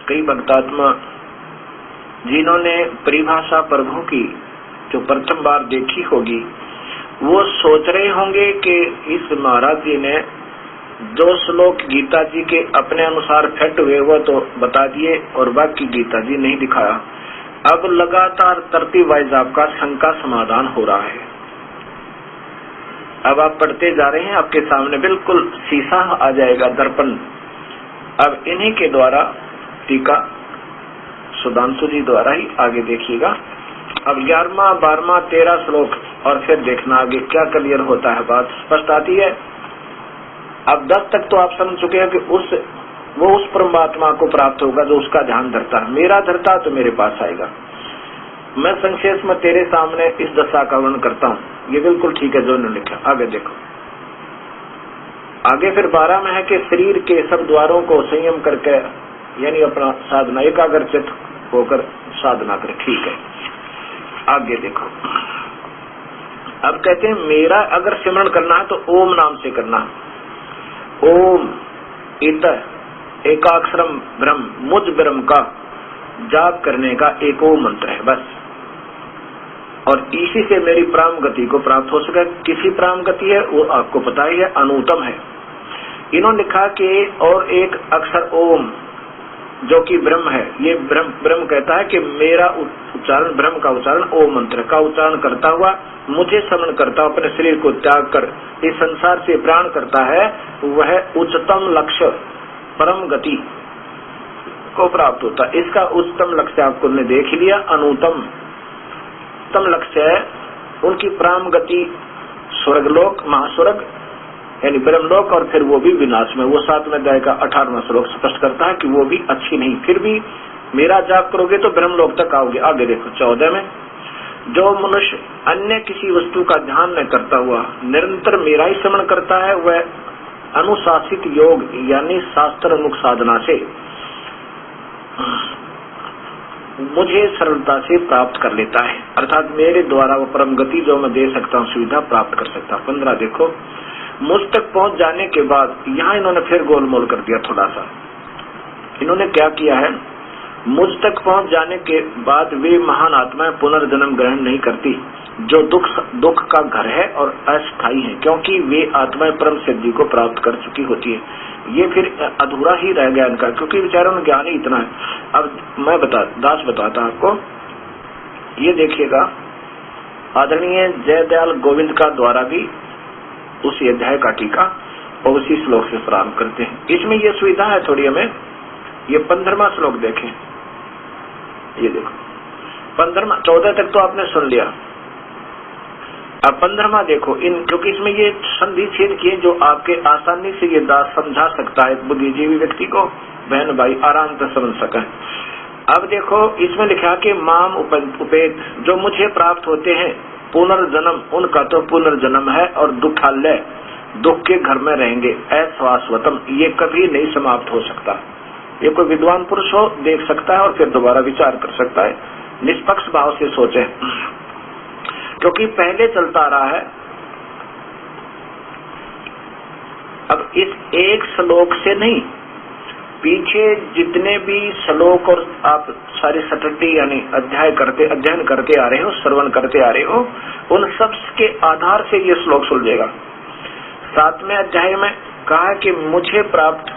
कई भक्तात्मा जिन्होंने परिभाषा प्रभु की जो प्रथम बार देखी होगी वो सोच रहे होंगे कि इस महाराज जी ने जो श्लोक गीता जी के अपने अनुसार फिट हुए वो तो बता दिए और बाकी गीता जी नहीं दिखाया। अब लगातार तरतीब वाइज आपका शंका समाधान हो रहा है। अब आप पढ़ते जा रहे हैं, आपके सामने बिल्कुल शीशा आ जाएगा, दर्पण। अब इन्हीं के द्वारा टीका सुधांशु जी द्वारा ही आगे देखिएगा। अब 11वां 12वां 13 श्लोक और फिर देखना आगे क्या क्लियर होता है, बात स्पष्ट आती है। अब 10 तक तो आप समझ चुके हैं कि वो उस परमात्मा को प्राप्त होगा जो उसका ध्यान धरता है। मेरा धरता तो मेरे पास आएगा। मैं संक्षेप में तेरे सामने इस दशा का वर्णन करता हूँ, ये बिल्कुल ठीक है जो उन्होंने लिखा। आगे देखो, आगे फिर 12 में है कि शरीर के सब द्वारों को संयम करके यानी अपना साधना एकाग्रचित होकर साधना करे। ठीक है, आगे देखो। अब कहते हैं मेरा अगर सिमरण करना है तो ओम नाम से करना। ओम इत एकाक्षरम ब्रह्म, मुझ ब्रह्म का जाप करने का एक ओम मंत्र है बस। और इसी से मेरी प्राम गति को प्राप्त हो सके। किसी प्राम गति है वो आपको पता ही है, अनुतम है। इन्होंने लिखा कि और एक अक्षर ओम जो कि ब्रह्म है, ये ब्रह्म कहता है कि मेरा उच्चारण, ब्रह्म का उच्चारण, ओम मंत्र का उच्चारण करता हुआ मुझे स्मरण करता हुआ अपने शरीर को त्याग कर इस संसार से प्राण करता है, वह उच्चतम लक्ष्य परम गति को प्राप्त होता है। इसका उच्चतम लक्ष्य आपको ने देख लिया। अनुतम तम लक्ष्य है उनकी प्राम गति स्वर्गलोक, महास्वर्ग यानी ब्रह्मलोक, और फिर वो भी विनाश में। वो 7वें अध्याय का 18वां श्लोक स्पष्ट करता है कि वो भी अच्छी नहीं, फिर भी मेरा जाप करोगे तो ब्रह्मलोक तक आओगे। आगे देखो 14 में, जो मनुष्य अन्य किसी वस्तु का ध्यान न करता हुआ निरंतर मेरा ही स्मरण करता है, वह अनुशासित योग यानी शास्त्र मुख साधना से मुझे सरलता से प्राप्त कर लेता है, अर्थात मेरे द्वारा वो परम गति जो मैं दे सकता हूँ सुविधा प्राप्त कर सकता। 15 देखो, मुझ तक पहुंच जाने के बाद, यहाँ इन्होंने फिर गोलमोल कर दिया थोड़ा सा। इन्होंने क्या किया है, मुझ तक पहुंच जाने के बाद वे महान आत्माएं पुनर्जन्म ग्रहण नहीं करती जो दुख का घर है और अस्थायी है, क्योंकि वे आत्माएं परम सिद्धि को प्राप्त कर चुकी होती है। ये फिर अधूरा ही रह गया इनका, क्योंकि बेचारों में ज्ञान ही इतना है। अब मैं दास बताता आपको, ये देखिएगा आदरणीय जयदयाल गोविंद का द्वारा भी उसी अध्याय का टीका और उसी श्लोक से प्रारंभ करते हैं। इसमें ये सुविधा है थोड़ी हमें। ये 15वां श्लोक देखें, ये देखो 15वां, 14 तक तो आपने सुन लिया। अब 15वां देखो, क्योंकि इसमें ये संधि छेद किए जो आपके आसानी से ये दास समझा सकता है, बुद्धिजीवी व्यक्ति को बहन भाई आराम से समझ सके। अब देखो इसमें लिखा कि माम उपेत, जो मुझे प्राप्त होते हैं, पुनर्जन्म उनका तो पुनर्जन्म है और दुखालय दुख के घर में रहेंगे, अशाश्वतम, ये कभी नहीं समाप्त हो सकता। ये कोई विद्वान पुरुष हो देख सकता है और फिर दोबारा विचार कर सकता है, निष्पक्ष भाव से सोचे, क्योंकि पहले चलता रहा है। अब इस एक श्लोक से नहीं, पीछे जितने भी श्लोक और आप सारी सटटी यानी अध्ययन करते आ रहे हो, श्रवण करते आ रहे हो, उन सब के आधार से ये श्लोक सुलझेगा। 7वें अध्याय में कहा कि मुझे प्राप्त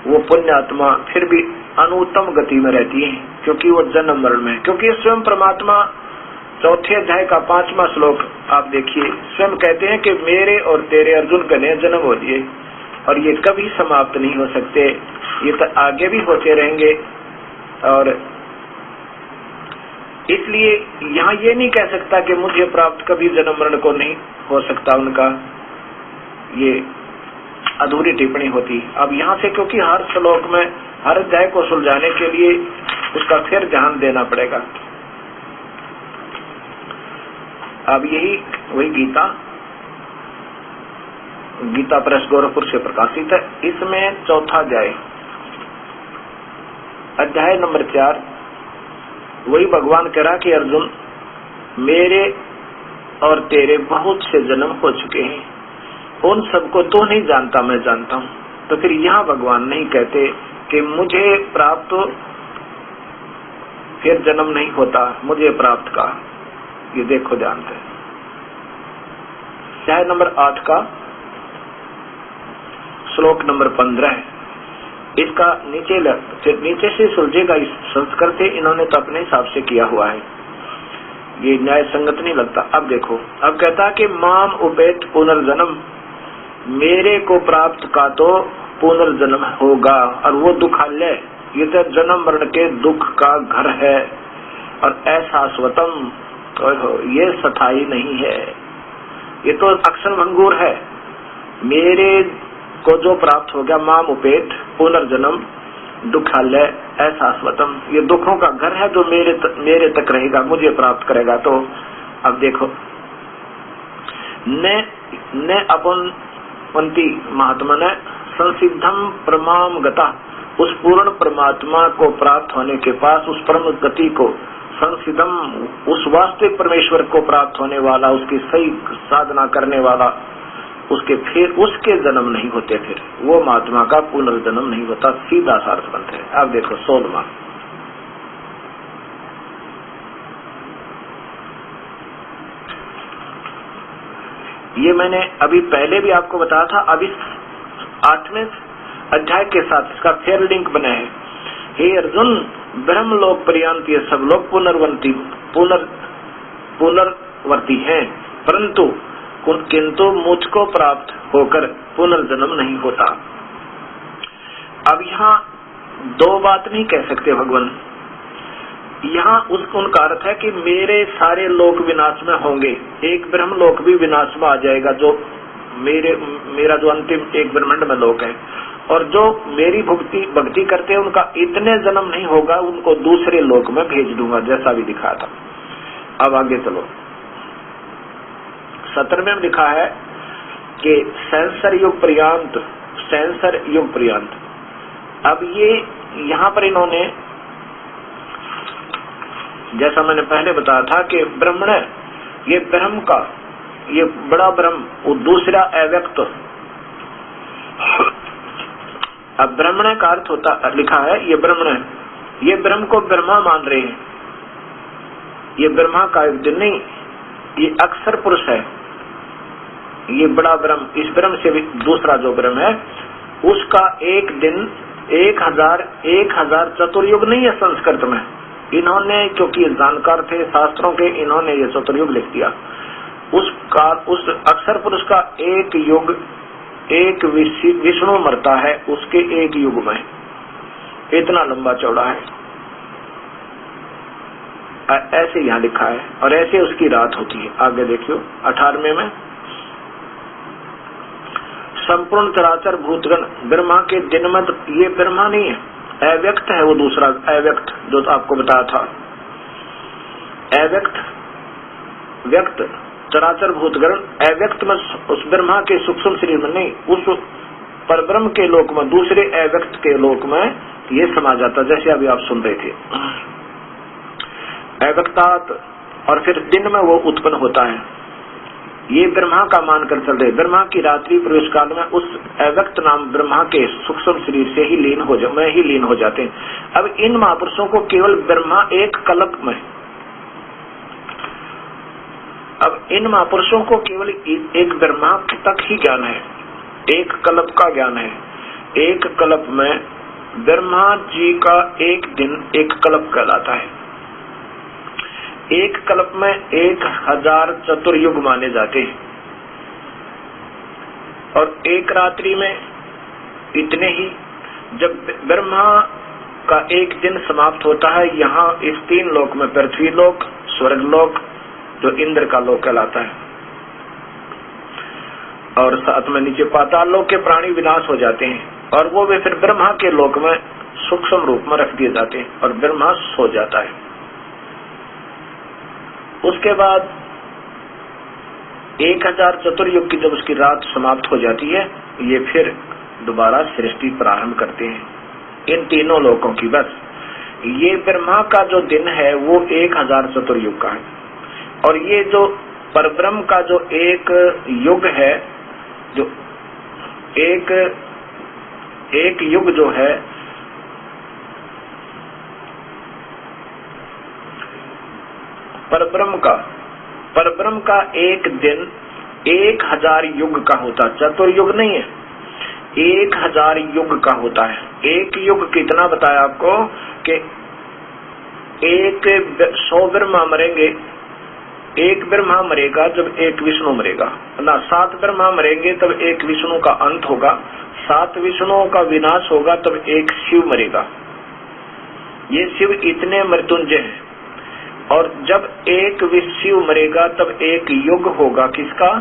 वो पुण्य आत्मा फिर भी अनुत्तम गति में रहती है, क्योंकि वो जन्म मरण में, क्योंकि स्वयं परमात्मा 4थे अध्याय का 5वां श्लोक आप देखिए, स्वयं कहते हैं कि मेरे और तेरे अर्जुन का नए जन्म हो दिए और ये कभी समाप्त नहीं हो सकते, ये तो आगे भी होते रहेंगे। और इसलिए यहाँ ये नहीं कह सकता कि मुझे प्राप्त कभी जन्म मरण को नहीं हो सकता, उनका ये अधूरी टिप्पणी होती। अब यहाँ से क्योंकि हर श्लोक में हर अध्याय को सुलझाने के लिए उसका फिर ध्यान देना पड़ेगा। अब यही वही गीता प्रेस गोरखपुर से प्रकाशित है। इसमें 4था अध्याय नंबर 4, वही भगवान कह रहा कि अर्जुन मेरे और तेरे बहुत से जन्म हो चुके हैं, उन सबको तो नहीं जानता, मैं जानता हूँ। तो फिर यहाँ भगवान नहीं कहते कि मुझे प्राप्त फिर जन्म नहीं होता, मुझे प्राप्त का। ये देखो ध्यान से, अध्याय नंबर 8 का श्लोक नंबर 15 है। इसका नीचे से सुलझेगा। इस संस्कृत से इन्होंने तो अपने हिसाब से किया हुआ है, ये न्याय संगत नहीं लगता। अब देखो, अब कहता है कि माम उपेत पुनर्जन्म, मेरे को प्राप्त का तो पुनर्जन्म होगा, और वो दुखालय, ये तो जन्म मरण के दुख का घर है, और ऐसा स्वतम, तो ये स्थायी नहीं है, ये तो अक्षर भंगुर है। मेरे को जो प्राप्त हो गया, माम उपेत पुनर्जन्म दुखालय ऐसा स्वतम, ये दुखों का घर है जो मेरे तक रहेगा, मुझे प्राप्त करेगा। तो अब देखो, न अपनवंती महात्मा ने संसिद्धम परमाम गता, उस पूर्ण परमात्मा को प्राप्त होने के पास, उस परम गति को, संसिद्धम उस वास्तविक परमेश्वर को प्राप्त होने वाला, उसकी सही साधना करने वाला, उसके फिर उसके जन्म नहीं होते, फिर वो महात्मा का पुनर्जन्म नहीं होता, सीधा सार्थ बनते हैं। अब देखो 16वां, ये मैंने अभी पहले भी आपको बताया था। अब इस 8वें अध्याय के साथ इसका फिर लिंक बना है। हे अर्जुन, ब्रह्मलोक पर्यंत ये सब लोग पुनर्वर्ती हैं, परंतु किंतु मुझको प्राप्त होकर पुनर्जन्म नहीं होता। अब यहाँ दो बात नहीं कह सकते भगवान। यहाँ उनका अर्थ है कि मेरे सारे लोक विनाश में होंगे, एक ब्रह्म लोक भी विनाश में आ जाएगा, जो मेरा जो अंतिम एक ब्रह्मांड में लोक है, और जो मेरी भक्ति करते हैं उनका इतने जन्म नहीं होगा, उनको दूसरे लोक में भेज दूंगा, जैसा भी दिखाया था। अब आगे चलो, 17वें में लिखा है कि सेंसर युग पर्यंत। अब ये यहाँ पर इन्होंने, जैसा मैंने पहले बताया था कि ब्रह्मण, ये ब्रह्म का, ये बड़ा ब्रह्म, वो दूसरा अव्यक्त। अब ब्रह्मण का अर्थ होता, लिखा है ये ब्रह्मण, ये ब्रह्म को ब्रह्मा मान रहे हैं, ये ब्रह्मा का एक दिन नहीं, ये अक्षर पुरुष है, ये बड़ा ब्रह्म। इस ब्रह्म से भी दूसरा जो ब्रह्म है, उसका एक दिन 1000 चतुर्युग नहीं है संस्कृत में। इन्होंने, क्योंकि जानकार थे शास्त्रों के, इन्होंने ये चतुर्युग लिख दिया। उस अक्षर पुरुष का एक युग, एक विष्णु मरता है उसके एक युग में, इतना लंबा चौड़ा है, ऐसे यहाँ लिखा है, और ऐसे उसकी रात होती है। आगे देखियो 18वें में, संपूर्ण चराचर भूतगण, ब्रह्मा के दिन में, ये ब्रह्मा नहीं है, अव्यक्त है वो दूसरा अव्यक्त जो तो आपको बताया था। अव्यक्त, व्यक्त, चराचर भूतगण, अव्यक्त में उस ब्रह्मा के सूक्ष्म शरीर में नहीं, उस परब्रह्म के लोक में, दूसरे अव्यक्त के लोक में ये समा जाता, जैसे अभी आप सुन रहे थे। अव्यक्तात्, और फिर दिन में वो उत्पन्न होता है, ये ब्रह्मा का मानकर चल रहे। ब्रह्मा की रात्रि प्रवेश काल में उस अव्यक्त नाम ब्रह्मा के सूक्ष्म शरीर से ही लीन हो जाते हैं। अब इन महापुरुषों को केवल ब्रह्मा एक कल्प में, अब इन महापुरुषों को केवल एक ब्रह्मा तक ही ज्ञान है, एक कल्प का ज्ञान है। एक कल्प में ब्रह्मा जी का एक दिन एक कल्प कहलाता है। एक कल्प में 1000 चतुर्युग माने जाते हैं, और एक रात्रि में इतने ही। जब ब्रह्मा का एक दिन समाप्त होता है, यहाँ इस 3 लोक में, पृथ्वी लोक, स्वर्ग लोक, जो इंद्र का लोक कहलाता है, और साथ में नीचे पाताल लोक के प्राणी विनाश हो जाते हैं, और वो वे फिर ब्रह्मा के लोक में सूक्ष्म रूप में रख दिए जाते हैं, और ब्रह्मा सो जाता है। उसके बाद 1000 चतुर्युग की जब उसकी रात समाप्त हो जाती है, ये फिर दोबारा सृष्टि प्रारंभ करते हैं इन तीनों लोकों की। बस ये ब्रह्मा का जो दिन है वो 1000 चतुर्युग का है, और ये जो परब्रह्म का जो एक युग है, जो एक युग जो है परब्रह्म का एक दिन 1000 युग का होता, चतुर्युग नहीं है, 1000 युग का होता है। एक युग कितना बताया आपको कि 100 ब्रह्मा मरेंगे, एक ब्रह्मा मरेगा जब एक विष्णु मरेगा ना, 7 ब्रह्मा मरेंगे तब एक विष्णु का अंत होगा, 7 विष्णुओं का विनाश होगा तब एक शिव मरेगा। ये शिव इतने मृत्युंजय हैं। और जब एक शिव मरेगा तब एक युग होगा किसका?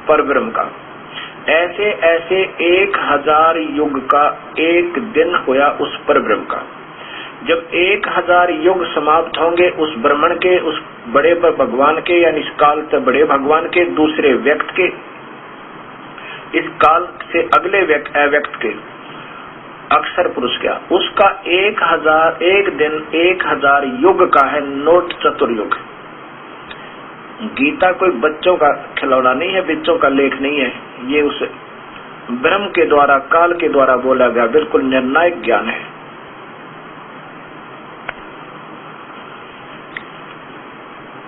परब्रह्म का। ऐसे ऐसे 1000 युग का एक दिन होया उस परब्रह्म का। जब 1000 युग समाप्त होंगे उस ब्रह्मण के, उस बड़े भगवान के, यानी इस काल से बड़े भगवान के, दूसरे व्यक्त के, इस काल से अगले अव्यक्त के, अक्षर पुरुष क्या, उसका 1 दिन 1000 युग का है, नोट चतुर्युग। गीता कोई बच्चों का खिलौना नहीं है, बच्चों का लेख नहीं है, ये उस ब्रह्म के द्वारा, काल के द्वारा बोला गया बिल्कुल निर्णायक ज्ञान है।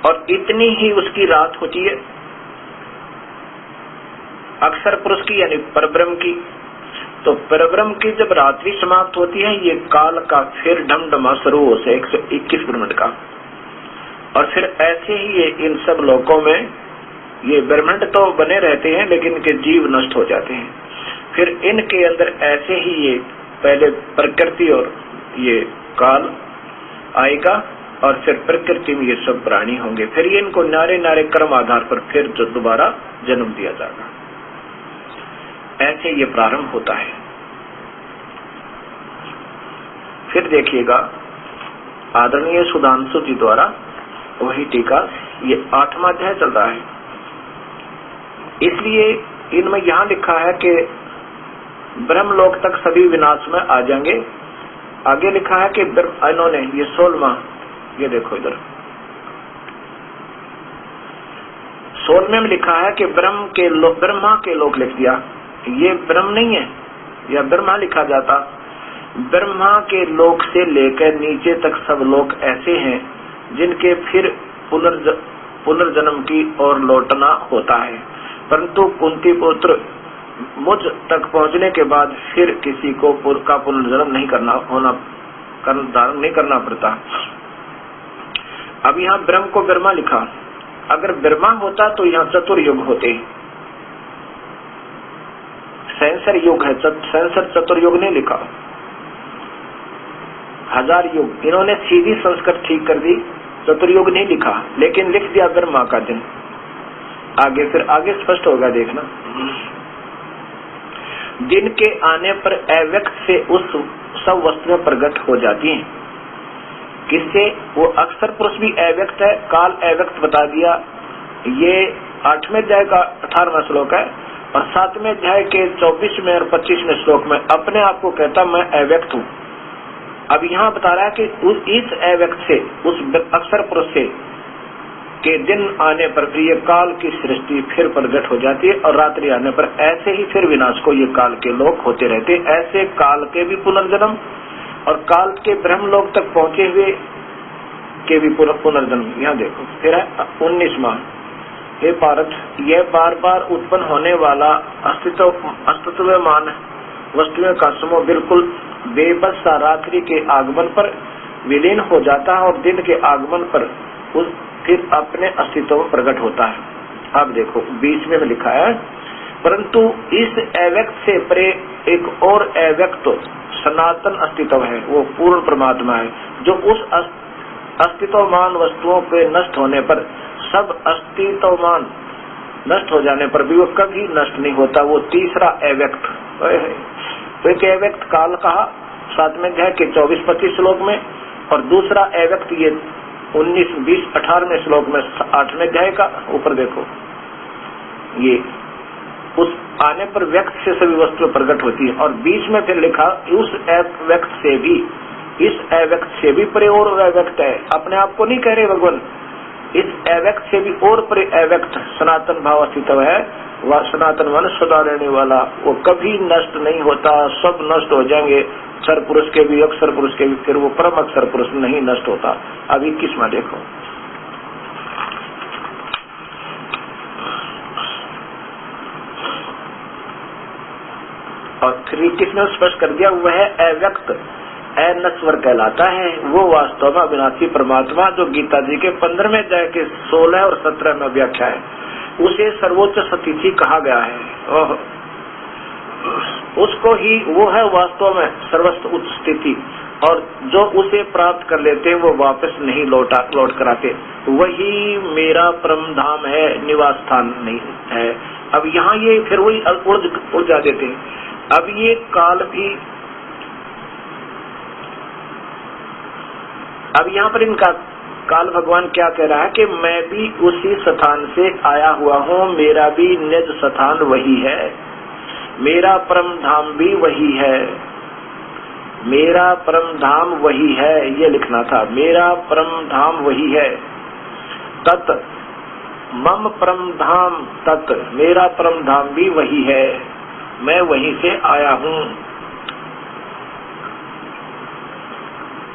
और इतनी ही उसकी रात होती है अक्षर पुरुष की, यानी परब्रह्म की। तो परब्रह्म की जब रात्रि समाप्त होती है, ये काल का फिर ढमढमा शुरू हो से 121 ब्रह्मांड का। और फिर ऐसे ही ये इन सब लोकों में ये ब्रह्मांड तो बने रहते हैं, लेकिन इनके जीव नष्ट हो जाते हैं। फिर इनके अंदर ऐसे ही ये पहले प्रकृति और ये काल आएगा, और फिर प्रकृति में ये सब प्राणी होंगे। फिर ये इनको नारे नारे कर्म आधार पर फिर जो दोबारा जन्म दिया जाएगा। ऐसे ये प्रारंभ होता है। फिर देखिएगा आदरणीय सुधांशु जी द्वारा वही टीका, ये 8वां अध्याय चल रहा है। इसलिए इनमें यहां लिखा है कि ब्रह्मलोक तक सभी विनाश में आ जाएंगे। आगे लिखा है कि इन्होंने ये 16वां, ये देखो इधर 16वें में लिखा है कि ब्रह्मा के लोक लिख दिया। ये ब्रह्म नहीं है, या ब्रह्मा लिखा जाता। ब्रह्मा के लोक से लेकर नीचे तक सब लोग ऐसे हैं जिनके फिर पुनर्जन्म की ओर लौटना होता है। परंतु कुंती पुत्र मुझ तक पहुंचने के बाद फिर किसी को पुनर्जन्म नहीं धारण नहीं करना पड़ता। अब यहाँ ब्रह्म को ब्रह्मा लिखा। अगर ब्रह्मा होता तो यहाँ चतुर्युग होते। सहस्र युग है, सहस्र चतुर्युग ने लिखा, 1000 युग। इन्होंने सीधी संस्कृत ठीक कर दी, चतुर्युग नहीं लिखा, लेकिन लिख दिया ब्रह्मा का दिन। आगे फिर आगे स्पष्ट होगा, देखना। दिन के आने पर अव्यक्त से उस सब वस्तुएं प्रकट हो जाती हैं। किससे? वो अक्षर पुरुष भी अव्यक्त है, काल अव्यक्त बता दिया। ये 8वें अध्याय का 18वां श्लोक है, और 7वें अध्याय के 24वें और 25वें श्लोक में अपने आप को कहता मैं अव्यक्त हूँ। अब यहाँ बता रहा है कि इस अव्यक्त से, उस अक्षर पुरुष से के दिन आने पर फिर ये काल की सृष्टि फिर प्रकट हो जाती है, और रात्रि आने पर ऐसे ही फिर विनाश को ये काल के लोग होते रहते। ऐसे काल के भी पुनर्जन्म और काल के ब्रह्मलोक तक पहुंचे हुए के भी पुनर्जन्म। यहाँ देखो फिर है 19वां। हे पार्थ, यह बार बार उत्पन्न होने वाला अस्तित्वमान वस्तुओं का समूह बिल्कुल बेबस सा रात्रि के आगमन पर विलीन हो जाता है, और दिन के आगमन पर फिर अपने अस्तित्व में प्रकट होता है। अब देखो 20वें में लिखा है, परंतु इस अव्यक्त से परे एक और अव्यक्त सनातन अस्तित्व है, वो पूर्ण परमात्मा है, जो उस अस्तित्वमान वस्तुओं के नष्ट होने पर, सब अस्तित्वमान नष्ट हो जाने पर भी वो कभी नष्ट नहीं होता। वो तीसरा अव्यक्त। तो एक अव्यक्त काल कहा 7वें अध्याय के 24-25 श्लोक में, और दूसरा अव्यक्त ये 19, 20, 18वें श्लोक में 8वें अध्याय का ऊपर देखो। ये उस आने पर व्यक्त से सभी वस्तुएं प्रकट होती है, और बीच में फिर लिखा उस व्यक्त से भी, इस अव्यक्त से भी परे और अव्यक्त है। अपने आप को नहीं कह रहे भगवान, इस अव्यक्त से भी और परे अव्यक्त सनातन भाव अस्तित्व है। वह सनातन मन सदा रहने वाला, वो कभी नष्ट नहीं होता, सब नष्ट हो जाएंगे, अक्षर पुरुष के भी, अक्षर पुरुष के भी, फिर वो परम अक्षर पुरुष नहीं नष्ट होता। अब 21वां देखो। श्री कृष्ण ने स्पष्ट कर दिया, वह अव्यक्त अनश्वर कहलाता है। वो वास्तव में अविनाशी परमात्मा जो गीता जी के 15वें अध्याय के 16 और 17 में व्याख्या है, उसे सर्वोच्च सतीथि कहा गया है। उसको ही वो है वास्तव में सर्वस्व उच्च स्थिति, और जो उसे प्राप्त कर लेते हैं वो वापस नहीं लौट कर आते। वही मेरा परम धाम है, निवास स्थान नहीं है। अब यहाँ ये फिर वही उड़ जा देते हैं। अब ये काल भी, अब यहाँ पर इनका काल भगवान क्या कह रहा है कि मैं भी उसी स्थान से आया हुआ हूँ, मेरा भी निज स्थान वही है, मेरा परम धाम भी वही है, मेरा परम धाम वही है, ये लिखना था, मेरा परम धाम वही है। तत् मम परम धाम तत्, मेरा परम धाम भी वही है, मैं वहीं से आया हूँ।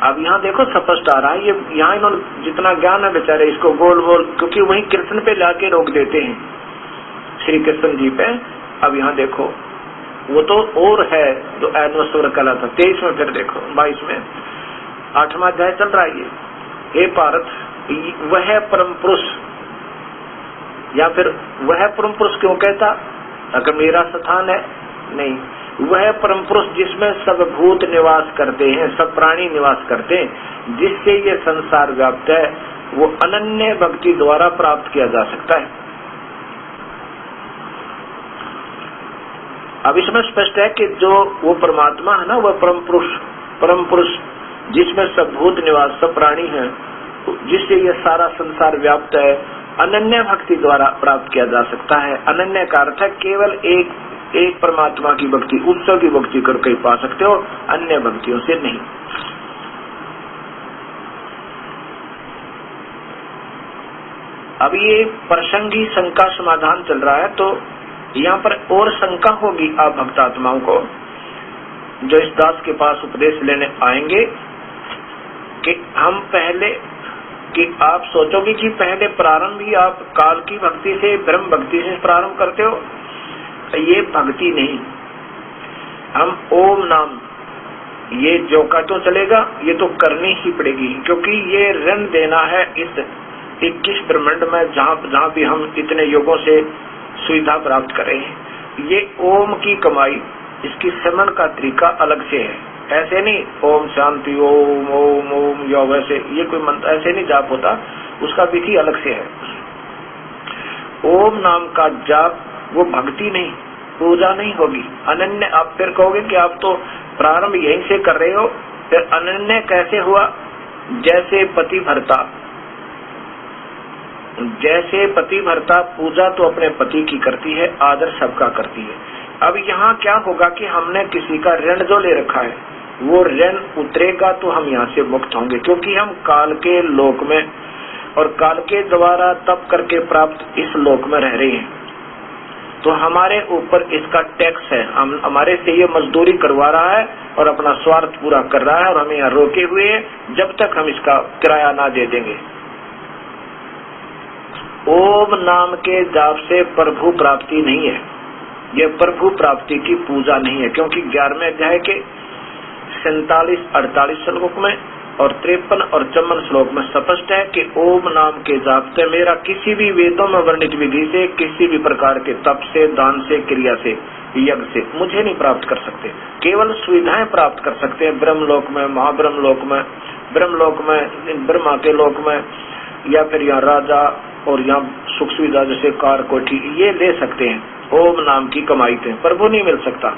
अब यहाँ देखो स्पष्ट आ रहा है, ये यहाँ इन्होंने जितना ज्ञान है बेचारे इसको गोल गोल, क्योंकि वही कृष्ण पे लाके रोक देते हैं, श्री कृष्ण जी पे। अब यहाँ देखो वो तो और है जो अनश्वर कला था। 23 में फिर देखो, 22 में 8वां अध्याय चल रहा है ये। हे पार्थ, वह परम पुरुष, या फिर वह परम पुरुष क्यों कहता, अगर मेरा स्थान है नहीं, वह परम पुरुष जिसमें सब भूत निवास करते हैं, सब प्राणी निवास करते हैं, जिससे ये संसार व्याप्त है, वो अनन्य भक्ति द्वारा प्राप्त किया जा सकता है। अब इसमें स्पष्ट है कि जो वो परमात्मा है ना, वह परम पुरुष जिसमें सब भूत निवास, सब प्राणी है, जिससे ये सारा संसार व्याप्त है, अनन्य भक्ति द्वारा प्राप्त किया जा सकता है। अनन्य का अर्थ है केवल एक परमात्मा की भक्ति, उत्सव की भक्ति करके ही पा सकते हो, अन्य भक्तियों से नहीं। अब ये प्रसंगी शंका समाधान चल रहा है, तो यहाँ पर और शंका होगी आप भक्तात्माओं को जो इस दास के पास उपदेश लेने आएंगे, कि हम पहले, कि आप सोचोगे कि पहले प्रारंभ ही आप काल की भक्ति से, ब्रह्म भक्ति से प्रारंभ करते हो। ये भक्ति नहीं, हम ओम नाम, ये जो का तो चलेगा, ये तो करनी ही पड़ेगी, क्योंकि ये ऋण देना है इस 21 ब्रह्मांड में, जहाँ भी हम इतने योगों से सुविधा प्राप्त करें। ये ओम की कमाई, इसकी समन का तरीका अलग से है। ऐसे नहीं ओम शांति ओम ओम ओम या वैसे ये कोई मंत्र ऐसे नहीं जाप होता, उसका विधि अलग से है। ओम नाम का जाप वो भक्ति नहीं, पूजा नहीं होगी, अनन्य। आप फिर कहोगे कि आप तो प्रारंभ यहीं से कर रहे हो, फिर अनन्य कैसे हुआ? जैसे पति भरता पूजा तो अपने पति की करती है, आदर सबका करती है। अब यहाँ क्या होगा कि हमने किसी का ऋण जो ले रखा है, वो ऋण उतरेगा तो हम यहाँ से मुक्त होंगे, क्योंकि हम काल के लोक में और काल के द्वारा तप करके प्राप्त इस लोक में रह रहे हैं। तो हमारे ऊपर इसका टैक्स है, हमारे से ये मजदूरी करवा रहा है और अपना स्वार्थ पूरा कर रहा है, और हमें यहाँ रोके हुए है जब तक हम इसका किराया ना दे देंगे। ओम नाम के जाप से प्रभु प्राप्ति नहीं है, ये प्रभु प्राप्ति की पूजा नहीं है, क्योंकि 11वें अध्याय के 47-48 श्लोक में और 53 और 54 श्लोक में स्पष्ट है कि ओम नाम के जाप से मेरा किसी भी वेदों में वर्णित विधि से, किसी भी प्रकार के तप से, दान से, क्रिया से, यज्ञ से मुझे नहीं प्राप्त कर सकते। केवल सुविधाएं प्राप्त कर सकते हैं ब्रह्मलोक में, महाब्रह्मलोक में, ब्रह्मलोक में, ब्रह्मा के लोक में, या फिर यहाँ राजा और यहाँ सुख सुविधा जैसे कार कोठी, ये ले सकते हैं ओम नाम की कमाई से। प्रभु नहीं मिल सकता।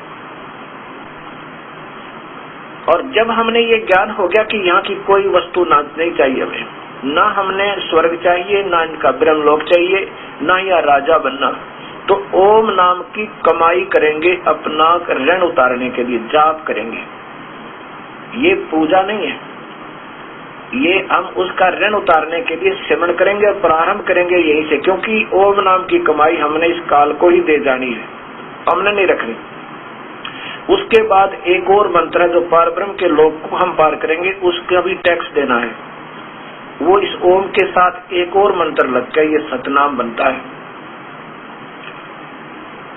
और जब हमने ये ज्ञान हो गया कि यहाँ की कोई वस्तु नहीं चाहिए हमें, ना हमने स्वर्ग चाहिए, ना इनका ब्रह्मलोक चाहिए, ना या राजा बनना, तो ओम नाम की कमाई करेंगे, अपना ऋण उतारने के लिए जाप करेंगे। ये पूजा नहीं है, ये हम उसका ऋण उतारने के लिए सिमरण करेंगे और प्रारंभ करेंगे यहीं से, क्योंकि ओम नाम की कमाई हमने इस काल को ही दे जानी है, हमने नहीं रखनी। उसके बाद एक और मंत्र है जो पार ब्रह्म के लोक को हम पार करेंगे, उसका भी टैक्स देना है। वो इस ओम के साथ एक और मंत्र लग के ये सतनाम बनता है।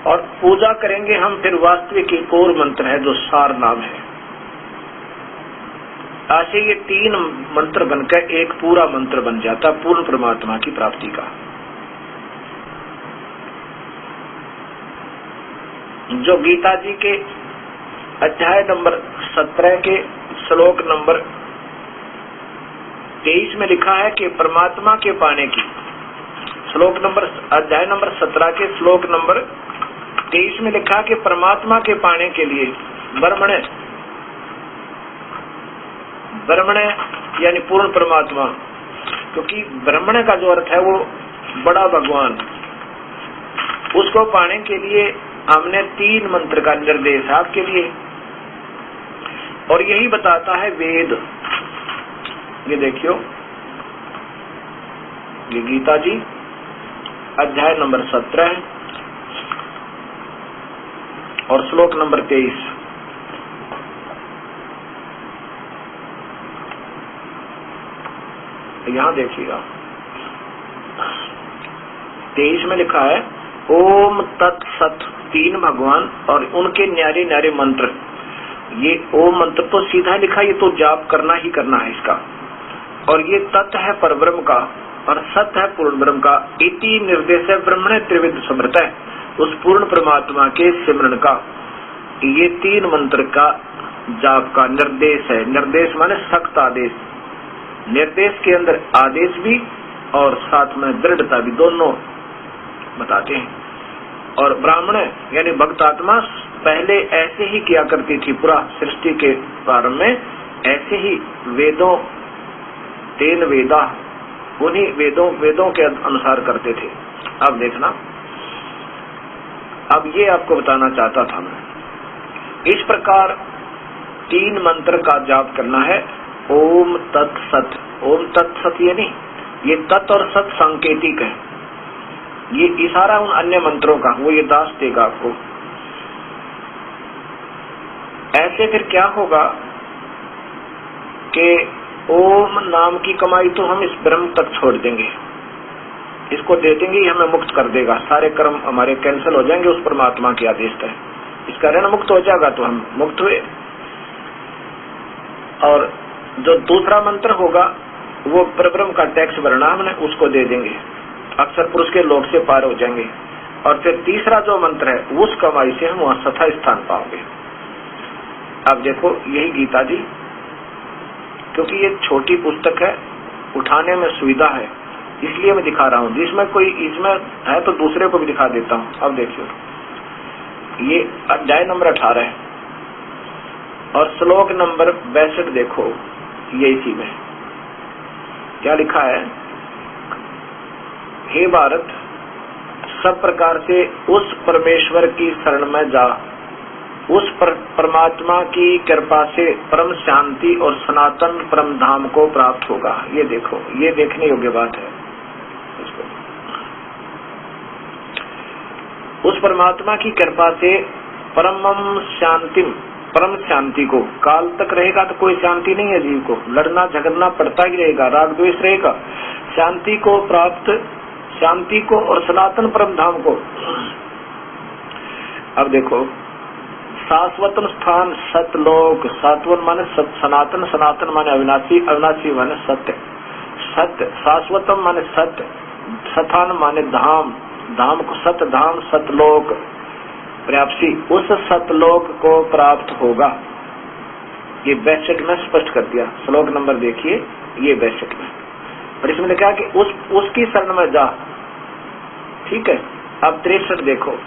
और पूजा करेंगे हम फिर वास्तविक एक और मंत्र है जो सार नाम है। ऐसे ये 3 मंत्र बनकर एक पूरा मंत्र बन जाता पूर्ण परमात्मा की प्राप्ति का। जो गीता जी के अध्याय नंबर 17 के श्लोक नंबर 23 में लिखा है कि परमात्मा के पाने की, अध्याय नंबर 17 के श्लोक नंबर 23 में लिखा कि परमात्मा के पाने के लिए ब्रह्मण यानी पूर्ण परमात्मा, क्योंकि ब्रह्मण का जो अर्थ है वो बड़ा भगवान, उसको पाने के लिए हमने 3 मंत्र का निर्देश आपके लिए, और यही बताता है वेद। ये देखियो, ये गीता जी अध्याय नंबर 17 और श्लोक नंबर 23। यहां देखिएगा 23 में लिखा है ओम तत्सत, 3 भगवान और उनके न्यारे न्यारे मंत्र। ये ओम मंत्र तो सीधा लिखा, ये तो जाप करना ही करना है इसका। और ये तत् है परब्रह्म का और सत है पूर्ण ब्रह्म का। इति निर्देश है ब्रह्मणे त्रिविध समृत है, उस पूर्ण परमात्मा के सिमरन का ये 3 मंत्र का जाप का निर्देश है। निर्देश माने सख्त आदेश, निर्देश के अंदर आदेश भी और साथ में दृढ़ता भी, दोनों बताते हैं। और ब्राह्मण यानी भक्त आत्मा पहले ऐसे ही किया करती थी, पूरा सृष्टि के प्रारंभ में ऐसे ही वेदों, 3 वेदा, उन्हीं वेदों के अनुसार करते थे। अब देखना, अब ये आपको बताना चाहता था मैं, इस प्रकार 3 मंत्र का जाप करना है। ओम तत्सत, ओम तत्सत ये नहीं, ये तत् और सत सांकेतिक है, ये इशारा उन अन्य मंत्रों का, वो ये दास देगा आपको। ऐसे फिर क्या होगा कि ओम नाम की कमाई तो हम इस ब्रह्म तक छोड़ देंगे, इसको दे देंगे, हमें मुक्त कर देगा, सारे कर्म हमारे कैंसिल हो जाएंगे उस परमात्मा के आदेश तक, इसका ऋण मुक्त हो जाएगा तो हम मुक्त हुए। और जो दूसरा मंत्र होगा वो परब्रह्म का टैक्स भरना हमने, उसको दे देंगे, अक्षर पुरुष के लोक से पार हो जाएंगे। और फिर तीसरा जो मंत्र है उस कमाई से हम वहां सथा स्थान पाओगे। अब देखो यही गीता जी, क्योंकि ये छोटी पुस्तक है, उठाने में सुविधा है, इसलिए मैं दिखा रहा हूँ। जिसमें कोई इसमें है तो दूसरे को भी दिखा देता हूँ। अब देखियो, ये अध्याय नंबर 18 है और श्लोक नंबर 62 देखो, ये इसी में क्या लिखा है, हे भारत, सब प्रकार से उस परमेश्वर की शरण में जा, उस परमात्मा की कृपा से परम शांति और सनातन परम धाम को प्राप्त होगा। ये देखो, ये देखने योग्य बात है। उस परमात्मा की कृपा से परम शांति को, काल तक रहेगा तो कोई शांति नहीं है जीव को, लड़ना झगड़ना पड़ता ही रहेगा, राग द्वेष रहेगा। शांति को प्राप्त, शांति को और सनातन परम धाम को। अब देखो, शाश्वतम स्थान सतलोक, सातवन माने सनातन, सनातन माने अविनाशी, अविनाशी माने सत्य, सत्य शाश्वतम माने सत्य, स्थान माने धाम, धाम को सत धाम, सतलोक प्राप्ति, उस सतलोक को प्राप्त होगा। ये 62 में स्पष्ट कर दिया। श्लोक नंबर देखिए, ये 62 में, और इसमें लिखा कि उसकी शरण में जा। ठीक है। अब 63 देखो,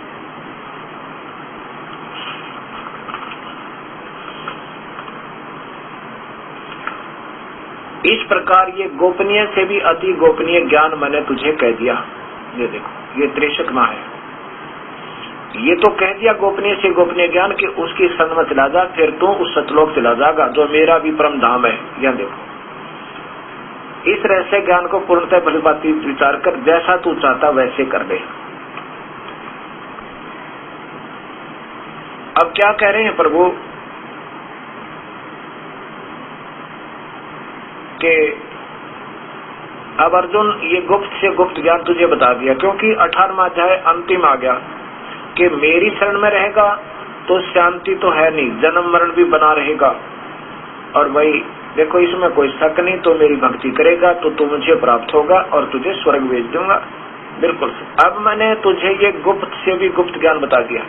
इस प्रकार ये गोपनीय से भी अति गोपनीय ज्ञान मैंने तुझे कह दिया। ये देखो, ये 63 में है। ये तो कह दिया गोपनीय से गोपनीय ज्ञान कि उसकी शरण में चला जा, फिर तू उस सतलोक चला जाएगा जो मेरा भी परम धाम है। यह देखो, इस रहस्य ज्ञान को पूर्णतः भलीभांति विचार कर, जैसा तू चाहता वैसे कर दे। अब क्या कह रहे हैं प्रभु कि अब अर्जुन, ये गुप्त से गुप्त ज्ञान तुझे बता दिया, क्योंकि 18वां अध्याय अंतिम आ गया। कि मेरी शरण में रहेगा तो शांति तो है नहीं, जन्म मरण भी बना रहेगा। और वही देखो, इसमें कोई शक नहीं, तो मेरी भक्ति करेगा तो तू मुझे प्राप्त होगा और तुझे स्वर्ग भेज दूंगा। बिल्कुल। अब मैंने तुझे ये गुप्त से भी गुप्त ज्ञान बता दिया।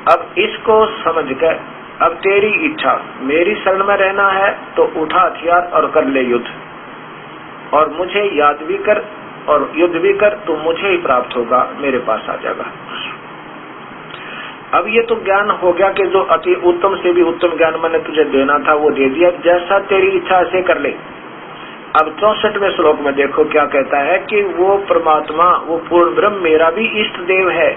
अब इसको समझ कर, अब तेरी इच्छा, मेरी शरण में रहना है तो उठा हथियार और कर ले युद्ध, और मुझे याद भी कर और युद्ध भी कर, तो मुझे ही प्राप्त होगा, मेरे पास आ जाएगा। अब ये तो ज्ञान हो गया कि जो अति उत्तम से भी उत्तम ज्ञान मैंने तुझे देना था वो दे दिया, जैसा तेरी इच्छा ऐसे कर ले। अब 64वें श्लोक में देखो क्या कहता है कि वो परमात्मा, वो पूर्ण ब्रह्म मेरा भी इष्ट देव है,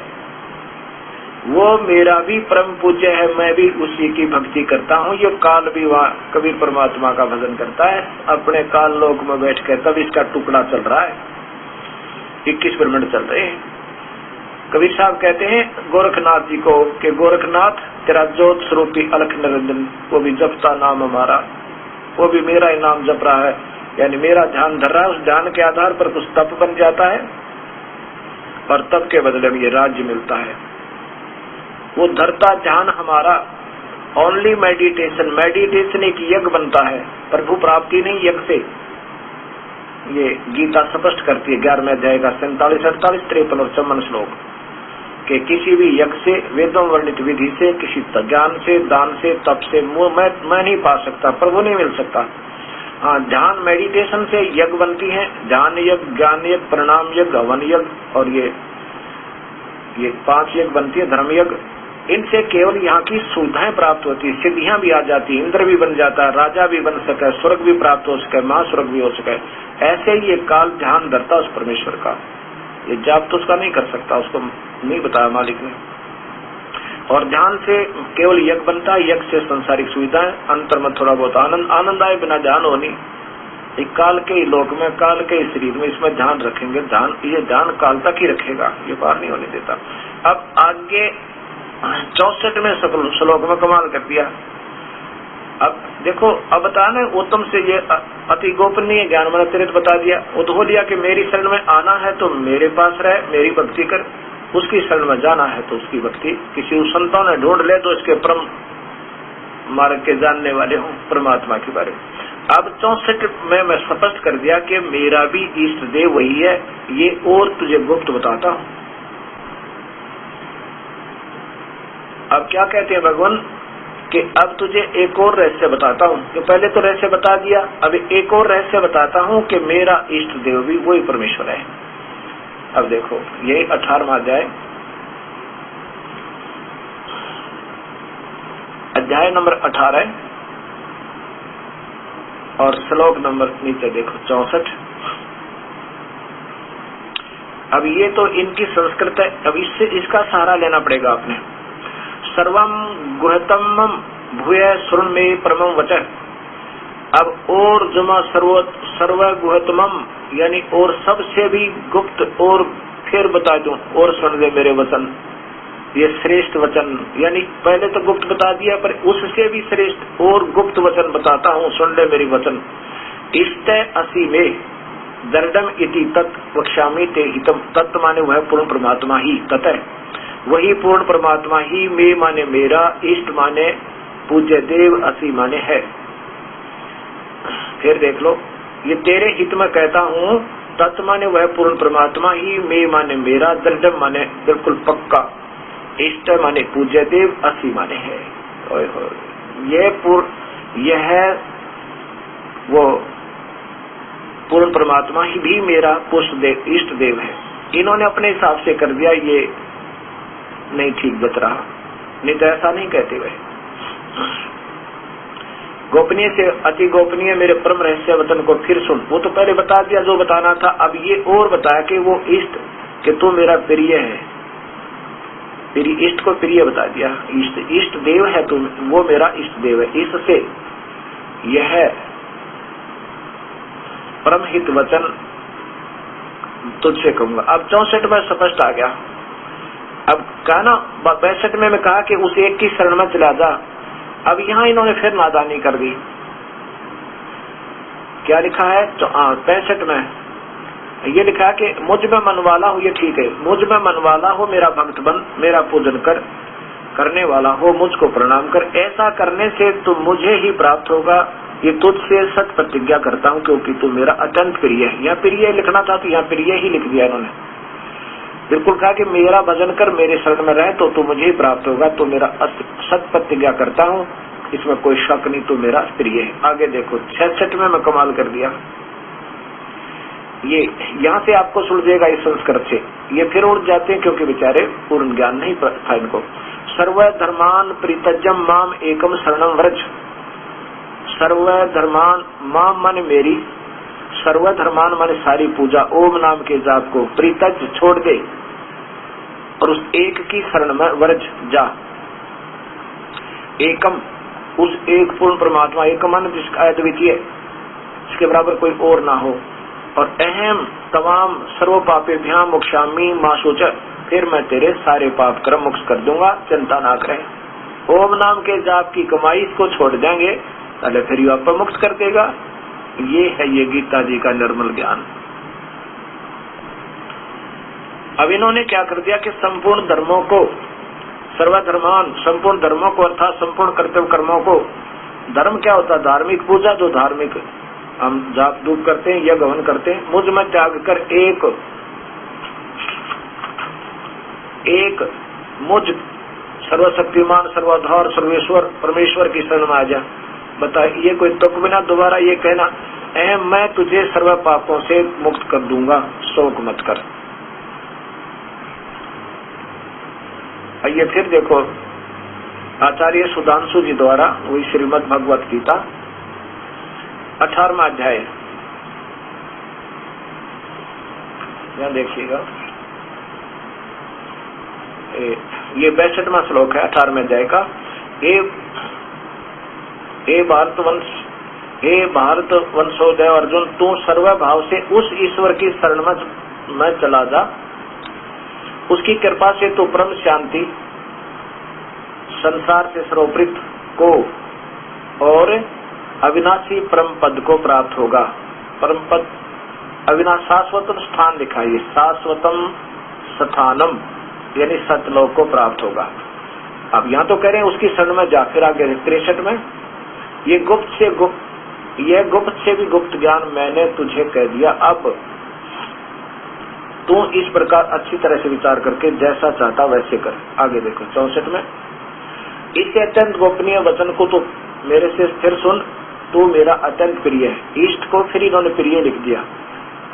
वो मेरा भी परम पूज्य है, मैं भी उसी की भक्ति करता हूँ। ये काल भी वहाँ कबीर परमात्मा का भजन करता है अपने काल लोक में बैठ कर, तब इसका टुकड़ा चल रहा है, 21 ब्रह्मंड चल रहे हैं। कबीर साहब कहते हैं गोरखनाथ जी को कि गोरखनाथ तेरा ज्योत स्वरूपी अलख निरंजन, वो भी जपता नाम हमारा, वो भी मेरा ही नाम जप रहा है, यानी मेरा ध्यान धर रहा है। उस ध्यान के आधार पर कुछ तप बन जाता है और तप के बदले में ये राज्य मिलता है। वो धरता ध्यान हमारा, ओनली मेडिटेशन, मेडिटेशन एक यज्ञ बनता है, प्रभु प्राप्ति नहीं यज्ञ से। ये गीता स्पष्ट करती है 11वें अध्याय का 47, 48, 53 और 54 श्लोक कि किसी भी यज्ञ से, वेदों वर्णित विधि से, किसी ज्ञान से, दान से, तप से मैं नहीं पा सकता, प्रभु नहीं मिल सकता। हाँ, ध्यान मेडिटेशन से यज्ञ बनती है, ध्यान यज्ञ, ज्ञान यज्ञ, प्रणाम यज्ञ, हवन यज्ञ, और ये 5 यज्ञ बनती है, धर्म यज्ञ। इनसे केवल यहाँ की सुविधाएं प्राप्त होती है, सिद्धियां भी आ जाती, इंद्र भी बन जाता है, राजा भी बन सके, स्वर्ग भी प्राप्त हो सके, महास्वर्ग भी हो सके। ऐसे ही ये काल ध्यान धरता उस परमेश्वर का, ये जाप तो उसका नहीं कर सकता, उसको नहीं बताया मालिक ने। और ध्यान से केवल यज्ञ बनता है, यज्ञ से संसारिक सुविधाएं, अंतर में थोड़ा बहुत आनंद, आनंद आए बिना ध्यान हो नहीं। एक काल के लोक में, काल के शरीर में इसमें ध्यान रखेंगे, ध्यान, ये ध्यान काल तक ही रखेगा, ये पार नहीं होने देता। अब आगे 64वें श्लोक में कमाल कर दिया। अब देखो, अब बताना उत्तम से ये अति गोपनीय ज्ञान मैंने तेरे बता दिया। वो तो हो दिया कि मेरी शरण में आना है तो मेरे पास रहे, मेरी भक्ति कर, उसकी शरण में जाना है तो उसकी भक्ति। किसी संतों ने ढूंढ ले तो इसके परम मार्ग के जानने वाले हों परमात्मा के बारे में। अब 64 में मैं स्पष्ट कर दिया कि मेरा भी इष्ट देव वही है, ये और तुझे गुप्त बताता हूँ। अब क्या कहते हैं भगवान कि अब तुझे एक और रहस्य बताता हूँ, तो पहले तो रहस्य बता दिया, अब एक और रहस्य बताता हूँ कि मेरा इष्ट देव भी वही परमेश्वर है। अब देखो, यही 18वां अध्याय, अध्याय नंबर 18 और श्लोक नंबर नीचे देखो 64। अब ये तो इनकी संस्कृत है, अब इससे इसका सहारा लेना पड़ेगा आपने। सर्वम गुहतम भूय सुन में परमम वचन। अब और जमा सर्व गुहतमम, यानी और सबसे भी गुप्त, और फिर बता दूं, और सुन ले मेरे वचन, ये श्रेष्ठ वचन, यानी पहले तो गुप्त बता दिया, पर उससे भी श्रेष्ठ और गुप्त वचन बताता हूँ, सुन ले मेरी वचन। इष्ट असी में दर्डम इति तत् वक्ष्यामि ते हितम। तत् माने वह पूर्ण परमात्मा ही, तत् वही पूर्ण परमात्मा ही, मे माने मेरा, इष्ट माने पूज्य देव, असी माने है। फिर देख लो, ये तेरे हित में कहता हूँ, तत् माने वह पूर्ण परमात्मा ही, मे माने मेरा, दृढ़ माने बिल्कुल पक्का, इष्ट माने पूज्य देव, असी माने है। यह वो पूर्ण परमात्मा ही भी मेरा पुष्ट देव, इष्ट देव है। इन्होंने अपने हिसाब से कर दिया, ये नहीं ठीक बच रहा, नहीं तो ऐसा नहीं कहते वे। गोपनीय से अति गोपनीय मेरे परम रहस्य वचन को फिर सुन। वो तो पहले बता दिया जो बताना था, अब ये और बताया कि वो इष्ट, कि तू मेरा प्रिय है, तेरी इष्ट को प्रिय बता दिया। इष्ट देव है तू, वो मेरा इष्ट देव है। इससे यह परम हित वचन तुझसे कहूंगा। अब 64 में स्पष्ट आ गया। अब कहा ना 62 में मैं कहा कि उस एक की शरण में चला जा। अब यहाँ इन्होंने फिर नादानी कर दी। क्या लिखा है 65 में, ये लिखा कि मुझ में मन वाला हो, ये ठीक है, मुझ में मन वाला हो मेरा भक्त बन, मेरा पूजन कर, करने वाला हो मुझको प्रणाम कर, ऐसा करने से तो मुझे ही प्राप्त होगा, ये तुझसे सत प्रतिज्ञा करता हूँ, क्योंकि तू मेरा अत्यंत प्रिय है। यहाँ प्रिय लिखना था तो यहाँ प्रिय ही लिख दिया इन्होंने। बिल्कुल कहा कि मेरा भजन कर, मेरे शरण में रहे तो तू मुझे ही प्राप्त होगा, तो मेरा सत प्रतिज्ञा करता हूँ, इसमें कोई शक नहीं, तो मेरा प्रिय है। आगे देखो 66 में मैं कमाल कर दिया। ये यहाँ से आपको सुलझेगा इस संस्कृत से, ये फिर उड़ जाते हैं क्योंकि बेचारे पूर्ण ज्ञान नहीं था इनको। सर्व धर्मान प्रीतजम माम एकम शरणम व्रज। सर्व धर्मान माम मन मेरी, सर्व धर्मान मन सारी पूजा, ओम नाम के जाप को प्रीतज छोड़ दे और उस एक की शरण में व्रज जा। एकम उस एक पूर्ण परमात्मा, एकमन जिसका अद्वितीय, इसके बराबर कोई और ना हो, और अहम तमाम सर्व पापे भ्याम मोक्षामी मां सोच, फिर मैं तेरे सारे पाप कर्म मुक्त कर दूंगा, चिंता ना करें। ओम नाम के जाप की कमाई इसको छोड़ देंगे, पहले फिर यू आपको मुक्त कर देगा। ये है ये गीता जी का निर्मल ज्ञान। अब इन्होंने क्या कर दिया कि संपूर्ण धर्मों को, सर्वधर्मान संपूर्ण धर्मों को अर्थात संपूर्ण कर्तव्य कर्मों को, धर्म क्या होता है? धार्मिक पूजा, जो धार्मिक हम जाप धूप करते हैं, यज्ञ हवन करते हैं, मुझ में त्याग कर एक मुझ सर्वशक्तिमान सर्वाधार सर्वेश्वर परमेश्वर की शरण में आ जा। बता, ये कोई तुक बिना दोबारा ये कहना मैं तुझे सर्व पापों से मुक्त कर दूंगा, शोक मत कर। आइए फिर देखो आचार्य सुधांशु जी द्वारा वही श्रीमद् भगवत गीता 18वां अध्याय, यहाँ देखिएगा, ये 62वां श्लोक है 18वें अध्याय का। हे भारत वंशोदय अर्जुन, तू सर्व भाव से उस ईश्वर की शरण में चला जा, उसकी कृपा से तू परम शांति, संसार से सर्वोपृत को और अविनाशी परम पद को प्राप्त होगा। परम पद अविनाश शाश्वतम स्थान लिखा है, शाश्वतम स्थानम यानी सतलोक को प्राप्त होगा। अब यहाँ तो कह रहे हैं उसकी शरण में जा, फिर आगे 63 में ये गुप्त से भी गुप्त ज्ञान मैंने तुझे कह दिया, अब तू इस प्रकार अच्छी तरह से विचार करके जैसा चाहता वैसे कर। आगे देखो 64 में, इससे अत्यंत गोपनीय वचन को तो मेरे से फिर सुन, तू मेरा अत्यंत प्रिय है। इष्ट को फिर इन्होंने प्रिय लिख दिया,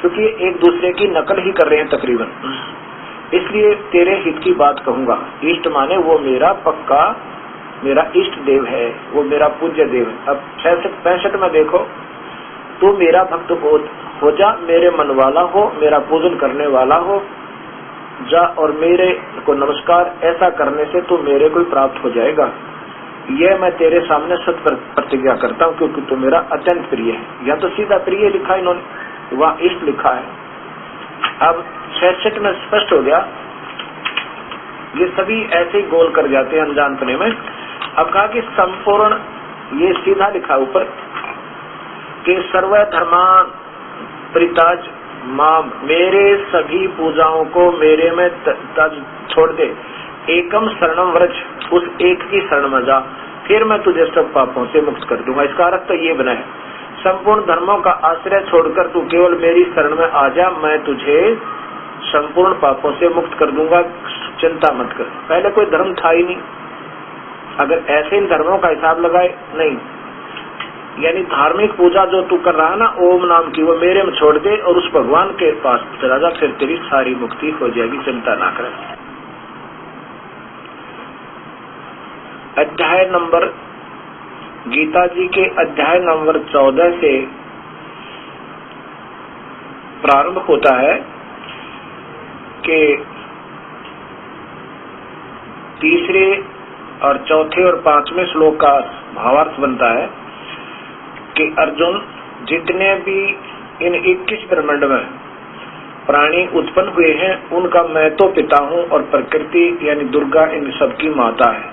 क्योंकि एक दूसरे की नकल ही कर रहे हैं तकरीबन, इसलिए तेरे हित की बात कहूंगा। इष्ट माने वो मेरा पक्का, मेरा इष्ट देव है, वो मेरा पूज्य देव है। अब 65 में देखो, तू मेरा भक्त हो जा, मेरे मन वाला हो, मेरा पूजन करने वाला हो जा, और मेरे को नमस्कार, ऐसा करने से तू मेरे को प्राप्त हो जाएगा। यह मैं तेरे सामने सत प्रतिज्ञा करता हूँ, क्योंकि तू मेरा अत्यंत प्रिय है। या तो सीधा प्रिय लिखा इन्होंने, वहाँ इष्ट लिखा है। अब 66 में स्पष्ट हो गया, ये सभी ऐसे ही गोल कर जाते हैं अनजानपने में। अब कहा कि संपूर्ण, ये सीधा लिखा ऊपर कि सर्व धर्मान परिताज माम, मेरे सभी पूजाओं को मेरे में तज छोड़ दे, एकम शरणम व्रज, उस एक की शरण में जा, फिर मैं तुझे सब पापों से मुक्त कर दूंगा। इसका अर्थ तो ये बना है, संपूर्ण धर्मों का आश्रय छोड़कर तू केवल मेरी शरण में आ जा, मैं तुझे संपूर्ण पापों से मुक्त कर दूंगा, चिंता मत कर। पहले कोई धर्म था ही नहीं, अगर ऐसे इन धर्मों का हिसाब लगाए नहीं, यानी धार्मिक पूजा जो तू कर रहा है ना ओम नाम की, वो मेरे में छोड़ दे और उस भगवान के पास चला जा, फिर तेरी सारी मुक्ति हो जाएगी, चिंता ना कर। अध्याय नंबर, गीता जी के अध्याय नंबर 14 से प्रारंभ होता है कि तीसरे और चौथे और 5वें श्लोक का भावार्थ बनता है कि अर्जुन, जितने भी इन 21 ब्रह्मांड में प्राणी उत्पन्न हुए हैं उनका मैं तो पिता हूँ, और प्रकृति यानी दुर्गा इन सबकी माता है,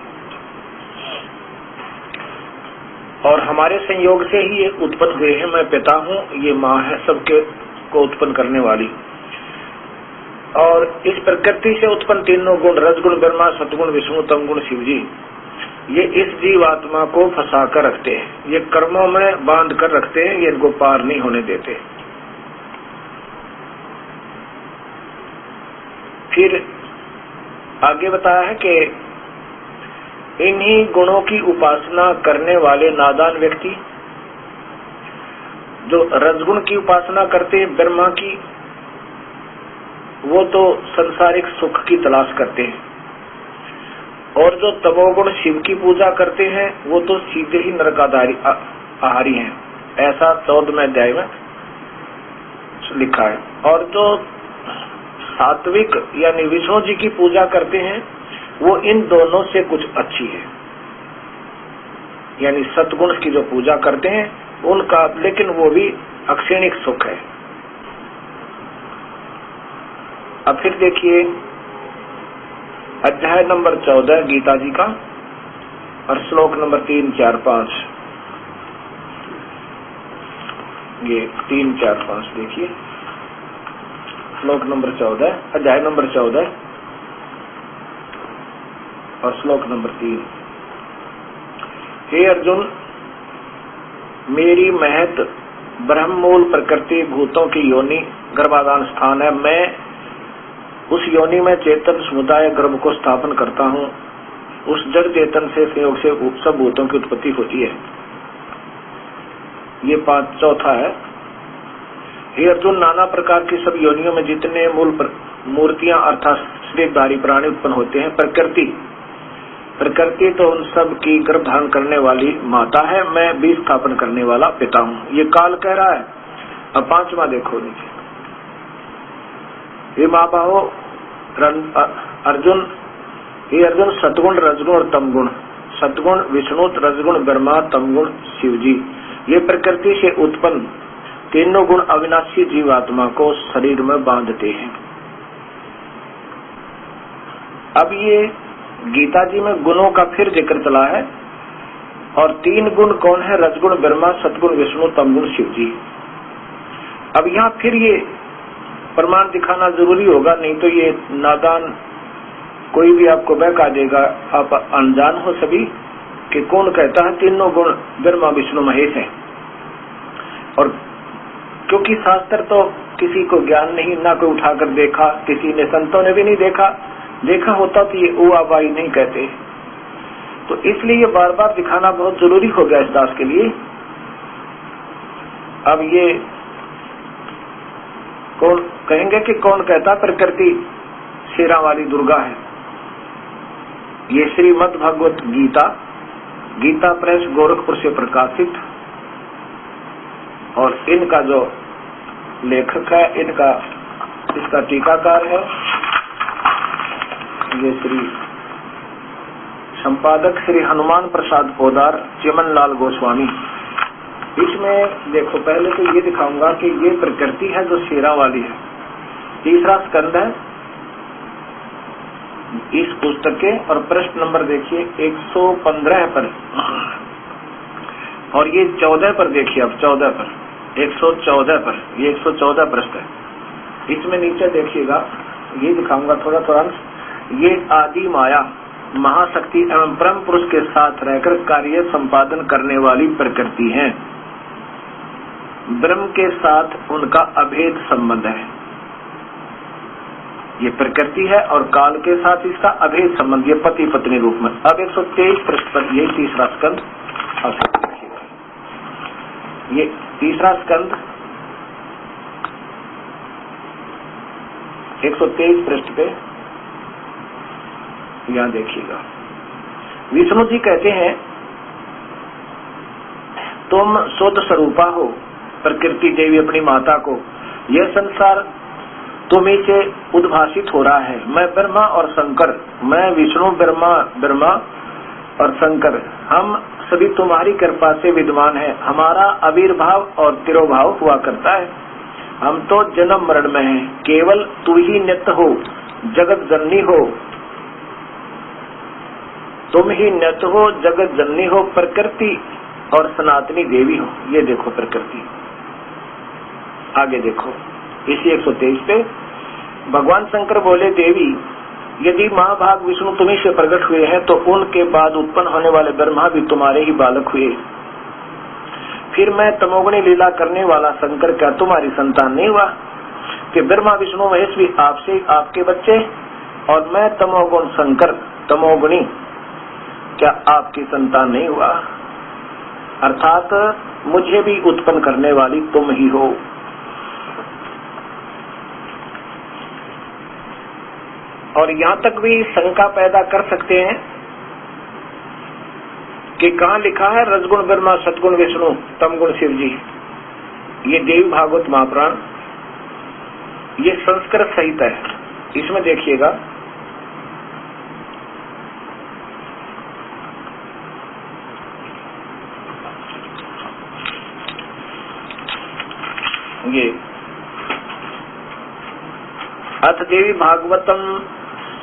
और हमारे संयोग से ही ये उत्पन्न हुए हैं। मैं पिता हूँ, ये माँ है सबके को उत्पन्न करने वाली। और इस प्रकृति से उत्पन्न तीनों गुण, रजगुण ब्रह्मा, सतगुण विष्णु, तमगुण शिव जी, ये इस जीवात्मा को फंसा कर रखते हैं, ये कर्मों में बांध कर रखते हैं, ये इनको पार नहीं होने देते। फिर आगे बताया है कि इन्हीं गुणों की उपासना करने वाले नादान व्यक्ति जो रजगुण की उपासना करते हैं ब्रह्मा की, वो तो संसारिक सुख की तलाश करते हैं, और जो तमोगुण शिव की पूजा करते हैं वो तो सीधे ही नरकाधारी हैं, ऐसा 14वें अध्याय में लिखा है। और जो सात्विक यानी विष्णु जी की पूजा करते हैं वो इन दोनों से कुछ अच्छी है, यानी सतगुण की जो पूजा करते हैं उनका, लेकिन वो भी अक्षणिक सुख है। अब फिर देखिए अध्याय नंबर 14 गीता जी का और श्लोक नंबर 3, 4, 5, ये 3, 4, 5 देखिए। श्लोक नंबर 14, अध्याय नंबर 14 और श्लोक नंबर 3। हे अर्जुन, मेरी महत ब्रह्ममूल प्रकृति भूतों की योनि गर्भाधान स्थान है। मैं उस योनि में चेतन समुदाय गर्भ को स्थापन करता हूँ। उस जड़ चेतन से संयोग से सब भूतों की उत्पत्ति होती है। ये 4 है। हे अर्जुन, नाना प्रकार की सब योनियों में जितने मूल मूर्तियां अर्थात शरीरधारी प्राणी उत्पन्न होते हैं, प्रकृति तो उन सब की गर्भ धारण करने वाली माता है। मैं बीज स्थापन करने वाला पिता हूँ। ये काल कह रहा है। अब 5वां देखो नीचे। हे महाबाहो अर्जुन, हे अर्जुन, सतगुण रजगुण और तमगुण, सतगुण विष्णु, रजगुण ब्रह्मा, तमगुण शिव जी, ये प्रकृति से उत्पन्न तीनों गुण अविनाशी जीवात्मा को शरीर में बांधते हैं। अब ये गीता जी में गुणों का फिर जिक्र चला है, और 3 गुण कौन है? रजगुण ब्रह्मा, सतगुण विष्णु, तमगुण शिव जी। अब यहाँ फिर ये प्रमाण दिखाना जरूरी होगा, नहीं तो ये नादान कोई भी आपको बहका देगा, आप अनजान हो सभी कि कौन कहता है तीनों गुण ब्रह्मा विष्णु महेश है। और क्योंकि शास्त्र तो किसी को ज्ञान नहीं, ना कोई उठाकर देखा, किसी ने संतों ने भी नहीं देखा होता तो ये ओ आबाई नहीं कहते। तो इसलिए ये बार बार दिखाना बहुत जरूरी हो गया इस दास के लिए। अब ये कौन कहेंगे कि कौन कहता प्रकृति शेरा वाली दुर्गा है? ये श्रीमद् भगवत गीता प्रेस गोरखपुर से प्रकाशित, और इनका जो लेखक है, इसका टीकाकार है ये श्री संपादक श्री हनुमान प्रसाद पोदार, चिमन लाल गोस्वामी। इसमें देखो, पहले तो ये दिखाऊंगा कि ये प्रकृति है जो शेरा वाली है। 3रा स्कंद है इस पुस्तक के, और प्रश्न नंबर देखिए 115 पर, और ये 14 पर देखिए। अब 14 पर 114 पर, ये 114 प्रश्न है। इसमें नीचे देखिएगा, ये दिखाऊंगा थोड़ा। ये आदि माया महाशक्ति एवं परम पुरुष के साथ रहकर कार्य संपादन करने वाली प्रकृति है। ब्रह्म के साथ उनका अभेद संबंध है। ये प्रकृति है और काल के साथ इसका अभेद संबंध, ये पति पत्नी रूप में। अब 123 पृष्ठ पर यही 3रा स्कंद, ये 3रा स्कंद 123 पृष्ठ पे यहाँ देखिएगा। विष्णु जी कहते हैं, तुम शुद्ध स्वरूपा हो, प्रकृति देवी अपनी माता को, यह संसार तुम्ही से उद्भासित हो रहा है। मैं ब्रह्मा और शंकर, मैं विष्णु ब्रह्मा और शंकर, हम सभी तुम्हारी कृपा से विद्वान है। हमारा आविर्भाव और तिरोभाव हुआ करता है। हम तो जन्म मरण में हैं, केवल तू ही नित्य हो, जगत जननी हो। तुम ही नित्य हो, जगत जननी हो, प्रकृति और सनातनी देवी हो। ये देखो प्रकृति। आगे देखो इसी 123 पे, भगवान शंकर बोले, देवी यदि महाभाग विष्णु तुम्ही से प्रकट हुए हैं तो उनके बाद उत्पन्न होने वाले ब्रह्मा भी तुम्हारे ही बालक हुए। फिर मैं तमोगुणी लीला करने वाला शंकर क्या तुम्हारी संतान नहीं हुआ? कि ब्रह्मा विष्णु महेश भी आपसे आपके बच्चे, और मैं तमोगुण शंकर तमोगुणी क्या आपकी संतान नहीं हुआ? अर्थात मुझे भी उत्पन्न करने वाली तुम ही हो। और यहाँ तक भी शंका पैदा कर सकते हैं कि कहाँ लिखा है रजगुण ब्रह्मा सतगुण विष्णु तमगुण शिव जी। ये देवी भागवत महापुराण, ये संस्कृत सहित है। इसमें देखिएगा, ये अथ देवी भागवतम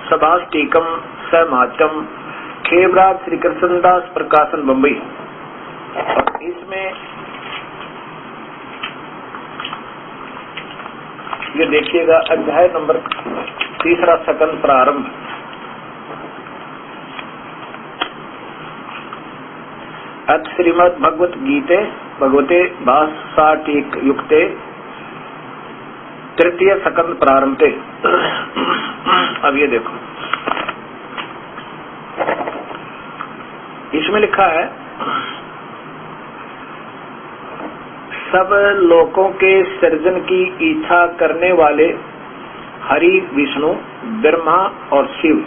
सभाष्टीकम समाचम खेवराज श्री कृष्णदास प्रकाशन बम्बई। और इसमें ये देखिएगा अध्याय नंबर 3 सेकंड प्रारंभ। अथ श्रीमद् भगवत गीते भगवते भाषाटीक युक्ते 3 सेकंड प्रारंभते। अब ये देखो, इसमें लिखा है सब लोकों के सृजन की इच्छा करने वाले हरि विष्णु ब्रह्मा और शिव,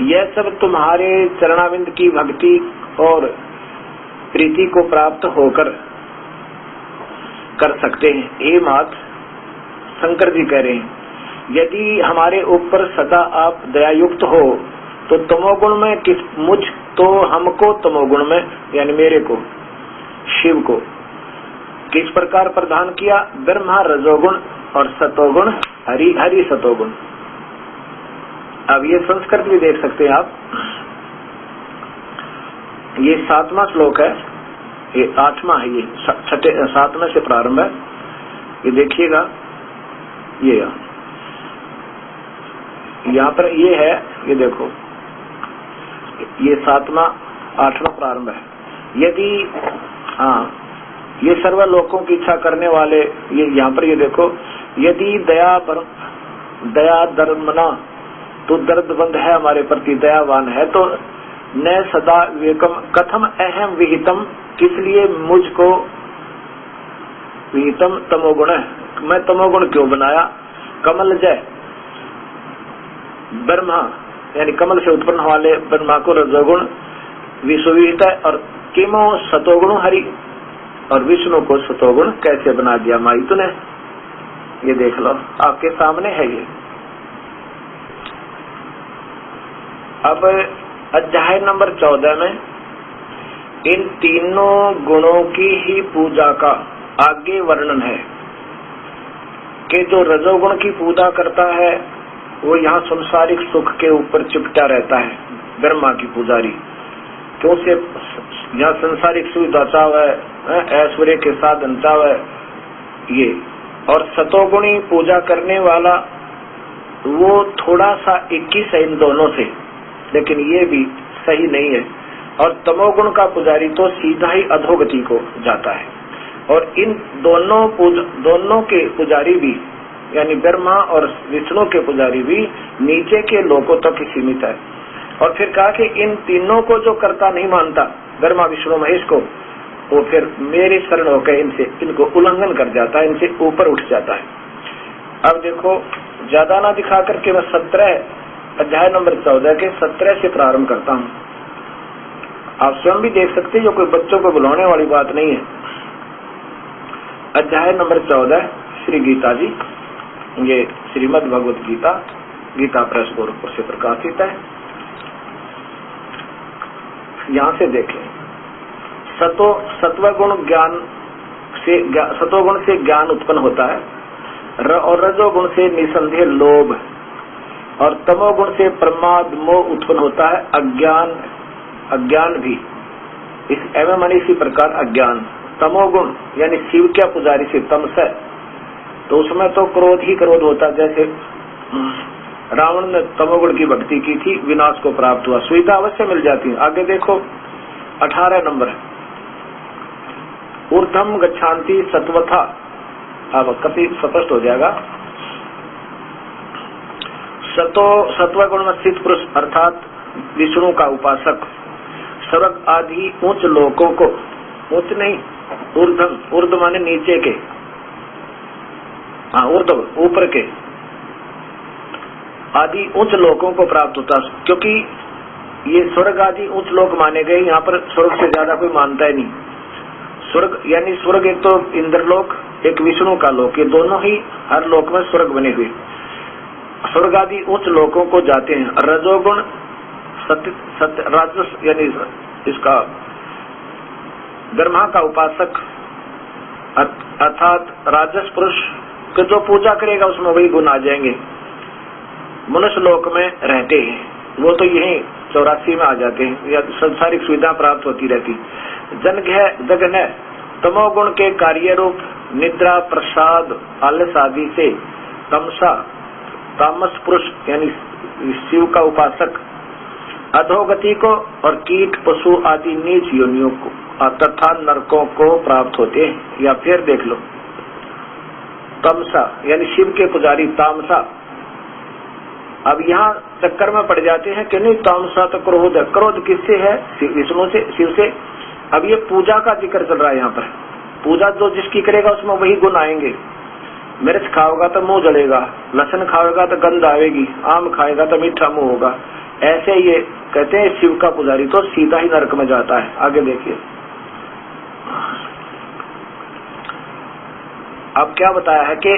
यह सब तुम्हारे चरणाविंद की भक्ति और प्रीति को प्राप्त होकर कर सकते हैं। हे मात, शंकर जी कह रहे हैं, यदि हमारे ऊपर सदा आप दयायुक्त हो तो तमोगुण में हमको तमोगुण में यानी मेरे को शिव को किस प्रकार प्रदान किया? ब्रह्मा रजोगुण और सतोगुण हरि सतोगुण। अब ये संस्कृत भी देख सकते हैं आप। ये 7वां श्लोक है, ये 8वां है, ये 7वें से प्रारंभ है। ये देखिएगा, ये यहाँ पर ये है, ये देखो, ये 7वां 8वां प्रारंभ है। यदि ये सर्व लोकों की इच्छा करने वाले, ये यहाँ पर ये देखो, यदि दया धर्मना तो दर्दबंद है हमारे प्रति, दयावान है, तो न सदा विवेकम कथम अहम विहितम, किस लिए मुझको विहितम तमोगुण है, मैं तमोगुण क्यों बनाया? कमल जय ब्रह्मा यानी कमल से उत्पन्न वाले ब्रह्मा को रजोगुण विश्वविहित है, और किमो सतोगुण हरि, और विष्णु को सतोगुण कैसे बना दिया माई तूने? ये देख लो, आपके सामने है ये। अब अध्याय नंबर 14 में इन तीनों गुणों की ही पूजा का आगे वर्णन है कि जो रजोगुण की पूजा करता है वो यहाँ संसारिक सुख के ऊपर चिपटा रहता है, ब्रह्मा की पुजारी, क्यों से यहाँ संसारिक सुविधा चावे, ऐश्वर्य के साधन चावे ये। और सतोगुणी पूजा करने वाला वो थोड़ा सा 21 है इन दोनों से, लेकिन ये भी सही नहीं है। और तमोगुण का पुजारी तो सीधा ही अधोगति को जाता है। और इन दोनों के पुजारी भी यानी ब्रह्मा और विष्णु के पुजारी भी नीचे के लोकों तक ही सीमित है। और फिर कहा कि इन तीनों को जो कर्ता नहीं मानता, ब्रह्मा विष्णु महेश को, वो फिर मेरे शरण होकर इनको उल्लंघन कर जाता है, इनसे ऊपर उठ जाता है। अब देखो, ज्यादा ना दिखा करके मैं 17 अध्याय नंबर 14 के 17 से प्रारंभ करता हूँ। आप स्वयं भी देख सकते हैं, जो कोई बच्चों को बुलाने वाली बात नहीं है। अध्याय नंबर 14 श्री गीता जी, ये श्रीमद् भगवत गीता, गीता प्रेस गोरखपुर से प्रकाशित है। यहाँ से देखें, सत्वगुण सतोगुण से ज्ञान उत्पन्न होता है, और रजोगुण से निसंदेह लोभ, और तमोगुण से प्रमाद मोह उत्पन्न होता है, अज्ञान भी इस एवं इसी प्रकार अज्ञान। तमोगुण यानी शिव क्या पुजारी से तमस है, तो उसमें तो क्रोध ही क्रोध होता है, जैसे रावण ने तमोगुण की भक्ति की थी, विनाश को प्राप्त हुआ। सुविधा अवश्य मिल जाती है। आगे देखो 18 नंबर, ऊर्ध्वम गच्छान्ति सत्वथा। अब काफी स्पष्ट हो जाएगा। सत्वगुण में स्थित पुरुष अर्थात विष्णु का उपासक स्वर्ग आदि उच्च लोकों को, उच्च नहीं ऊर्ध्व, ऊर्ध्व माने नीचे के, हाँ ऊर्ध्व ऊपर के, आदि उच्च लोकों को प्राप्त होता। क्योंकि ये स्वर्ग आदि उच्च लोक माने गए, यहाँ पर स्वर्ग से ज्यादा कोई मानता ही नहीं। स्वर्ग यानी स्वर्ग एक तो इंद्रलोक, एक विष्णु का लोक, ये दोनों ही हर लोक में स्वर्ग बने हुए। स्वर्ग आदि उच्च लोकों को जाते हैं। रजोगुण सत्य राजस यानी इसका ब्रह्मा का उपासक अर्थात राजस पुरुष के जो पूजा करेगा उसमें वही गुण आ जाएंगे। मनुष्य लोक में रहते हैं वो तो यही 84 में आ जाते हैं, या संसारिक सुविधा प्राप्त होती रहती। जगन तमोगुण के कार्य रूप निद्रा प्रसाद आलस आदि से तमसा तामस पुरुष यानी शिव का उपासक अधोगति को और कीट पशु आदि नीच योनियों को तथा नरकों को प्राप्त होते हैं। या फिर देख लो तमसा यानी शिव के पुजारी तामसा। अब यहाँ चक्कर में पड़ जाते हैं कि नहीं तामसा तो क्रोध है। क्रोध किससे है? विष्णु से, शिव से। अब ये पूजा का जिक्र चल रहा है यहाँ पर। पूजा जो जिसकी करेगा उसमें वही गुण आएंगे। मिर्च खाओगा तो मुंह जलेगा, लहसुन खाएगा तो गंध आएगी, आम खाएगा तो मीठा मुंह होगा। ऐसे ये कहते हैं शिव का पुजारी तो सीधा ही नरक में जाता है। आगे देखिए अब क्या बताया है कि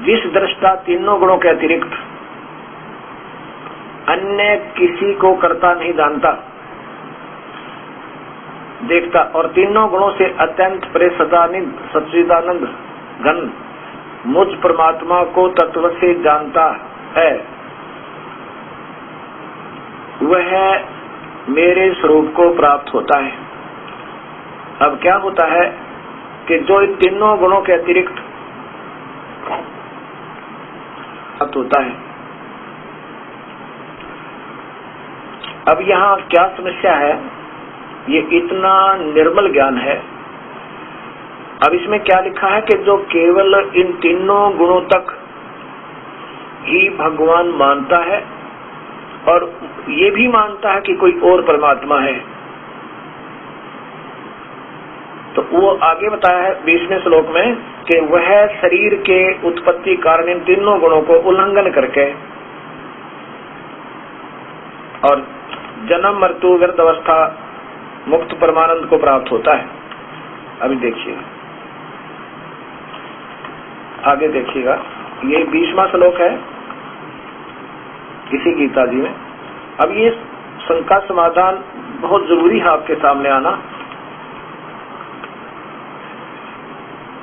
जिस दृष्टा तीनों गुणों के अतिरिक्त अन्य किसी को करता नहीं जानता देखता और तीनों गुणों से अत्यंत परे सच्चिदानंद घन मुझ परमात्मा को तत्व से जानता है, वह मेरे स्वरूप को प्राप्त होता है। अब क्या होता है कि जो इन तीनों गुणों के अतिरिक्त प्राप्त होता है। अब यहाँ क्या समस्या है? ये इतना निर्मल ज्ञान है। अब इसमें क्या लिखा है कि जो केवल इन तीनों गुणों तक ही भगवान मानता है और ये भी मानता है कि कोई और परमात्मा है, तो वो आगे बताया है 20वें श्लोक में कि वह शरीर के उत्पत्ति कारण इन तीनों गुणों को उल्लंघन करके और जन्म मृत्यु व्यर्थ अवस्था मुक्त परमानंद को प्राप्त होता है। अभी देखिए आगे देखिएगा, ये 20वां श्लोक है इसी गीता जी में। अब ये शंका समाधान बहुत जरूरी है आपके सामने आना।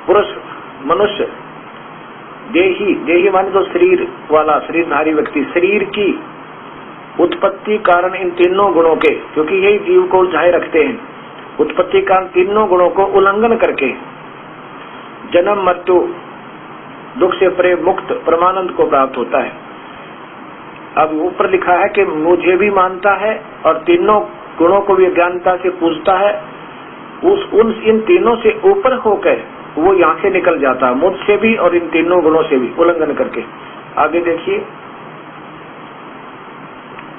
पुरुष मनुष्य देही माने जो शरीर वाला शरीरधारी व्यक्ति, शरीर की उत्पत्ति कारण इन तीनों गुणों के, क्योंकि यही जीव को उलझाए रखते हैं, उत्पत्ति कारण तीनों गुणों को उल्लंघन करके जन्म मृत्यु दुख से परे मुक्त परमानंद को प्राप्त होता है। अब ऊपर लिखा है कि मुझे भी मानता है और तीनों गुणों को भी अज्ञानता से पूजता है। इन तीनों से ऊपर होकर वो यहाँ से निकल जाता है, मुझसे भी और इन तीनों गुणों से भी उल्लंघन करके। आगे देखिए,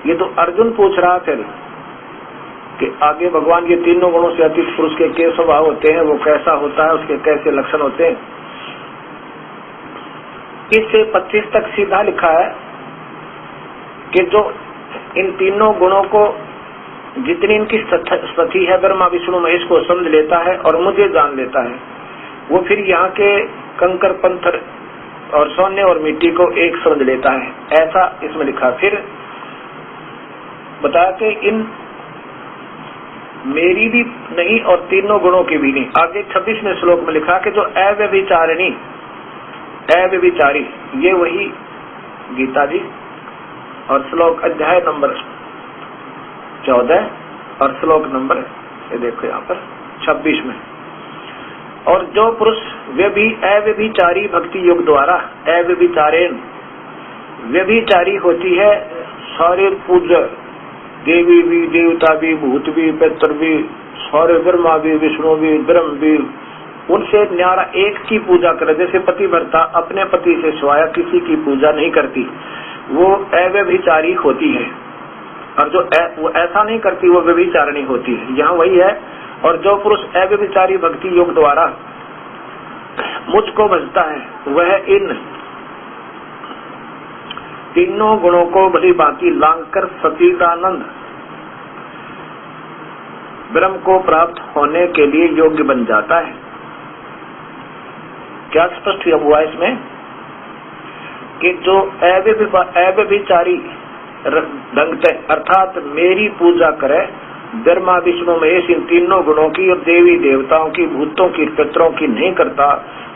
ये तो अर्जुन पूछ रहा फिर कि आगे भगवान ये तीनों गुणों से अतीत पुरुष के क्या स्वभाव होते हैं, वो कैसा होता है, उसके कैसे लक्षण होते हैं। इससे 25 तक सीधा लिखा है कि जो इन तीनों गुणों को जितनी इनकी स्थिति है ब्रह्मा विष्णु महेश को समझ लेता है और मुझे जान लेता है, वो फिर यहाँ के कंकर पत्थर और सोने और मिट्टी को एक समझ लेता है। ऐसा इसमें लिखा। फिर बताया कि इन मेरी भी नहीं और तीनों गुणों की भी नहीं। आगे 26वें श्लोक में लिखा कि जो अव्यभिचारिणी अव्यभिचारी, ये वही गीता जी और श्लोक अध्याय नंबर 14 और श्लोक नंबर ये देखो यहाँ पर 26 में। और जो पुरुष वे भी अव्यभिचारी भक्ति योग द्वारा अव्यभिचारेण व्यभिचारी होती है सारे पूज्य, देवी भी, देवता भी, भूत भी, पितर भी, सारे ब्रह्मा भी, विष्णु भी, ब्रह्म भी, उनसे न्यारा एक की पूजा करे। जैसे पतिव्रता अपने पति से सिवाय किसी की पूजा नहीं करती, वो अव्यभिचारी होती है। और जो वो ऐसा नहीं करती वो व्यभिचारिणी होती है। यहाँ वही है। और जो पुरुष अव्यभिचारी भक्ति योग द्वारा मुझको भजता है वह इन तीनों गुणों को भली भांति लांग कर सतीदानंद ब्रह्म को प्राप्त होने के लिए योग्य बन जाता है। क्या स्पष्ट हुआ इसमें कि जो अव्यभिचारी ढंग से अर्थात मेरी पूजा करे, ब्रह्मा विष्णु महेश इन तीनों गुणों की और देवी देवताओं की, भूतों की, पितरों की नहीं करता,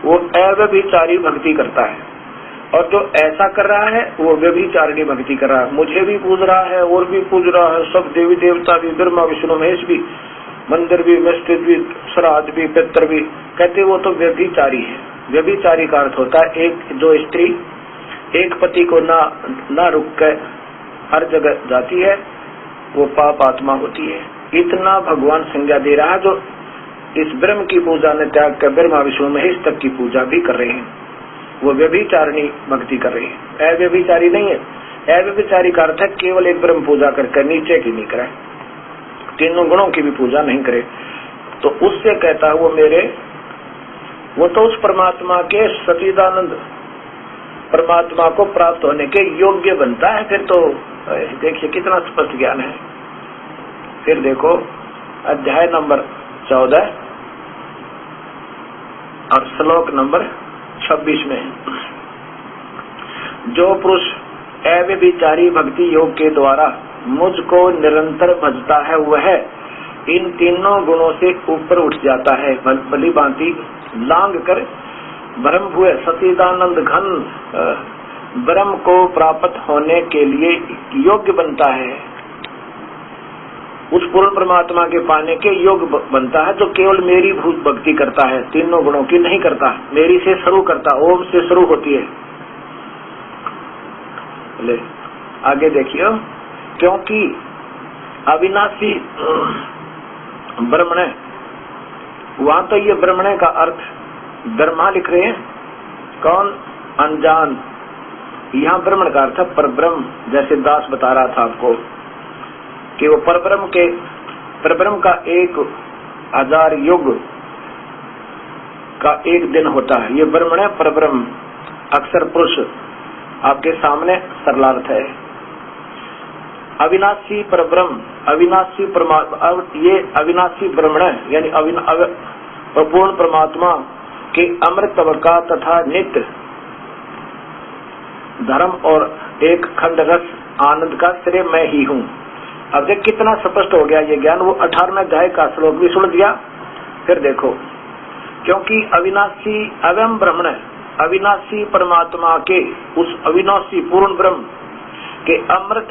वो अव्यभिचारी भक्ति करता है। और जो ऐसा कर रहा है वो व्यभिचारिणी भक्ति कर रहा है। मुझे भी पूज रहा है और भी पूज रहा है, सब देवी देवता भी, ब्रह्मा विष्णु महेश भी, मंदिर भी, मस्जिद भी, श्राद्ध भी, पितर भी, कहते वो तो व्यभिचारी है। व्यभिचारी का अर्थ होता है एक जो स्त्री एक पति को ना रुक कर हर जगह जाती है, वो पाप आत्मा होती है। इतना भगवान संज्ञा दे रहा है। जो इस ब्रह्म की पूजा ने त्याग कर ब्रह्मा विष्णु महेश तक की पूजा भी कर रहे हैं, वो व्यभिचारिणी भक्ति कर रहे हैं, अव्यभिचारी नहीं है। अव्यभिचारी का अर्थ है केवल एक ब्रह्म पूजा करके नीचे की नहीं करे, तीनों गुणों की भी पूजा नहीं करे। तो उससे कहता है वो तो उस परमात्मा के सतीदानंद परमात्मा को प्राप्त होने के योग्य बनता है। फिर तो देखिए कितना स्पष्ट ज्ञान है। फिर देखो अध्याय नंबर 14 और श्लोक नंबर 26 में, जो पुरुष अव्यभिचारी भक्ति योग के द्वारा मुझको निरंतर भजता है वह इन तीनों गुणों से ऊपर उठ जाता है, भली भांति लांग कर ब्रह्म हुए सतीदानंद घन ब्रह्म को प्राप्त होने के लिए योग्य बनता है। उस पूर्ण परमात्मा के पाने के योग्य बनता है जो केवल मेरी भूत भक्ति करता है, तीनों गुणों की नहीं करता, मेरी से शुरू करता, ओम से शुरू होती है। ले आगे देखिए, क्योंकि अविनाशी ब्रह्मण, वहां तो ये ब्रह्मण का अर्थ ब्रह्मा लिख रहे हैं, कौन? अनजान। यहाँ ब्रह्मण का अर्थ परब्रह्म, जैसे दास बता रहा था आपको कि वो परब्रह्म का 1000 युग का एक दिन होता है। ये ब्रह्मण है परब्रह्म, अक्षर पुरुष आपके सामने सरलार्थ है। अविनाशी परब्रह्म, अविनाशी परमात्मा, ये अविनाशी ब्रह्मण यानी पूर्ण परमात्मा के अमृत का तथा नित्य धर्म और एक खंड रस आनंद का श्रेय मैं ही हूँ। अब देख कितना स्पष्ट हो गया ये ज्ञान। वो 18वें अध्याय का श्लोक भी सुन दिया। फिर देखो, क्योंकि अविनाशी अवयम ब्रह्मण, अविनाशी परमात्मा के उस अविनाशी पूर्ण ब्रह्म के अमृत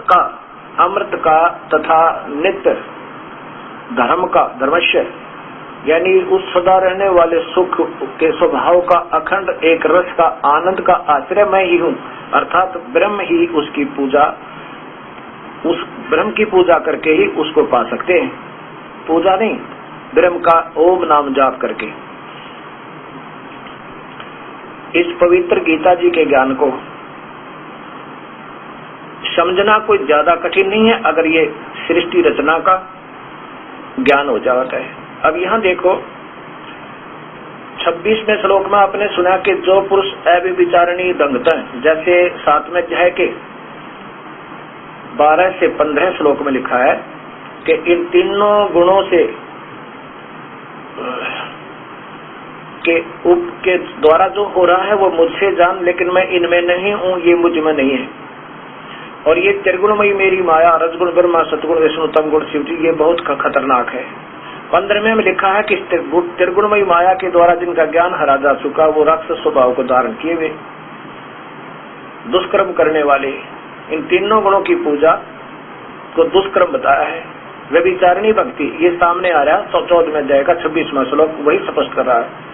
का तथा नित्य धर्म का, धर्मस्य यानी उस सदा रहने वाले सुख के स्वभाव का अखंड एक रस का आनंद का आश्रय मैं ही हूँ। अर्थात ब्रह्म ही उसकी पूजा, उस ब्रह्म की पूजा करके ही उसको पा सकते हैं। पूजा नहीं, ब्रह्म का ओम नाम जाप करके। इस पवित्र गीता जी के ज्ञान को समझना कोई ज्यादा कठिन नहीं है अगर ये सृष्टि रचना का ज्ञान हो जाता है। अब यहाँ देखो 26वें श्लोक में आपने सुना कि जो पुरुष अव्यभिचारिणी दंगता है, जैसे 7वें अध्याय के 12 से 15 श्लोक में लिखा है कि इन तीनों गुणों से के द्वारा जो हो रहा है वो मुझसे जान, लेकिन मैं इनमें नहीं हूँ, ये मुझ में नहीं है। और ये त्रिगुणमयी मेरी माया, रजगुण ब्रह्मा, सतगुण विष्णु, तमगुण शिव जी, ये बहुत खतरनाक है। 15वें में लिखा है कि त्रिगुणमयी माया के द्वारा जिनका ज्ञान हरा जा चुका, वो राक्षस स्वभाव को धारण किए हुए दुष्कर्म करने वाले, इन तीनों गुणों की पूजा को दुष्कर्म बताया है। व्यभिचारिणी भक्ति ये सामने आ रहा है 14वें अध्याय का 26वां श्लोक वही स्पष्ट कर रहा है।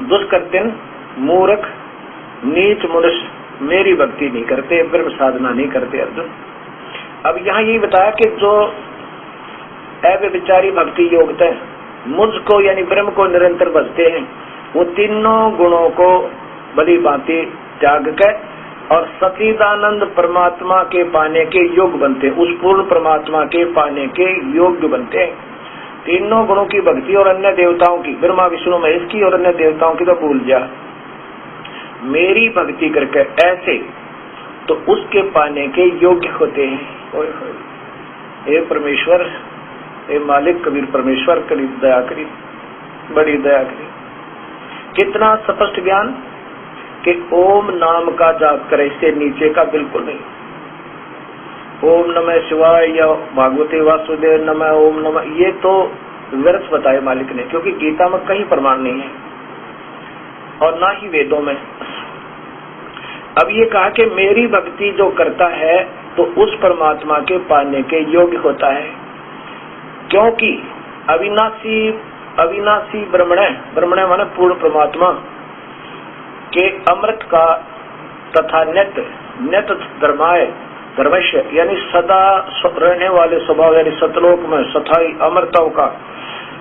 दुष्कृत्यन, मूर्ख, नीच मनुष्य मेरी भक्ति नहीं करते, ब्रह्म साधना नहीं करते अर्जुन। अब यहाँ यही बताया कि जो अव्यभिचारी भक्ति योगता है, मुझको यानी ब्रह्म को निरंतर भजते हैं, वो तीनों गुणों को भली भांति त्याग कर और सच्चिदानंद परमात्मा के पाने के योग बनते हैं, उस पूर्ण परमात्मा के पाने के योग्य बनते हैं। तीनों गुणों की भक्ति और अन्य देवताओं की, ब्रह्मा विष्णु महेश की और अन्य देवताओं की तो भूल जा, मेरी भक्ति करके ऐसे तो उसके पाने के योग्य होते हैं। हे परमेश्वर, हे मालिक कबीर परमेश्वर, करी दया करी, बड़ी दया करी। कितना स्पष्ट ज्ञान कि ओम नाम का जाप करे, इससे नीचे का बिल्कुल नहीं। ओम नमः शिवाय या भागवते वासुदेव नमः ओम नमः, ये तो व्यर्थ बताए मालिक ने, क्योंकि गीता में कहीं प्रमाण नहीं है और ना ही वेदों में। अब ये कहा कि मेरी भक्ति जो करता है तो उस परमात्मा के पाने के योग्य होता है, क्योंकि अविनाशी ब्रह्मण माने पूर्ण परमात्मा के अमृत का तथा नित्य धर्मस्य यानी सदा रहने वाले स्वभाव यानी सतलोक में सथाई अमृतों का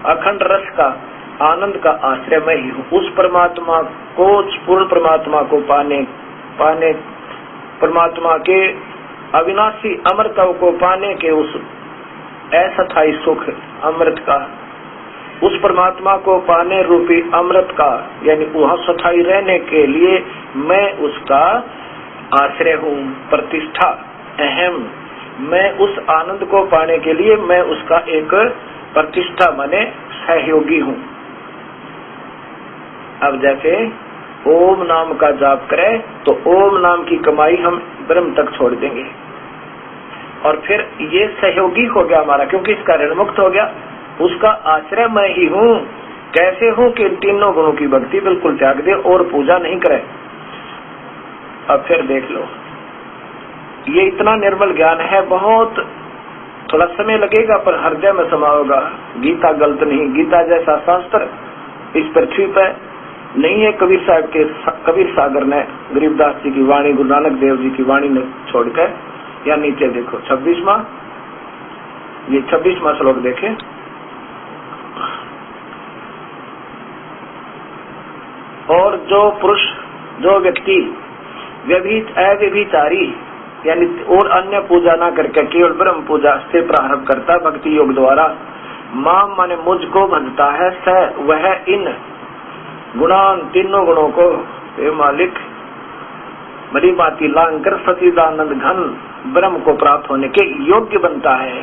अखंड रस का आनंद का आश्रय मैं ही हूँ। उस परमात्मा को, पूर्ण परमात्मा को पाने परमात्मा के अविनाशी अमृतों को पाने के उस अस्थायी सुख अमृत का, उस परमात्मा को पाने रूपी अमृत का यानी वहाँ स्थायी रहने के लिए मैं उसका आश्रय हूँ, प्रतिष्ठा अहम। मैं उस आनंद को पाने के लिए मैं उसका एक प्रतिष्ठा माने सहयोगी हूँ। अब जैसे ओम नाम का जाप करें तो ओम नाम की कमाई हम ब्रह्म तक छोड़ देंगे और फिर ये सहयोगी हो गया हमारा, क्योंकि इसका ऋण मुक्त हो गया। उसका आश्रय मैं ही हूँ। कैसे हूँ कि इन तीनों गुणों की भक्ति बिल्कुल त्याग दे और पूजा नहीं करे। अब फिर देख लो, ये इतना निर्मल ज्ञान है, बहुत थोड़ा समय लगेगा पर हृदय में समा होगा। गीता गलत नहीं, गीता जैसा शास्त्र इस पृथ्वी पर नहीं है। कबीर सागर ने गरीबदास जी की वाणी, गुरु नानक देव जी की वाणी ने छोड़कर, या नीचे देखो 26वां, ये 26वां श्लोक देखे। और जो पुरुष, जो व्यक्ति अव्यभिचारी यानी और अन्य पूजा ना करके केवल ब्रह्म पूजा से प्रारंभ करता भक्ति योग द्वारा, माम माने मुझको भजता है, स वह इन गुणान तीनों गुणों को हे मालिक बड़ी बाती लांग कर सच्चिदानंद घन ब्रह्म को प्राप्त होने के योग्य बनता है।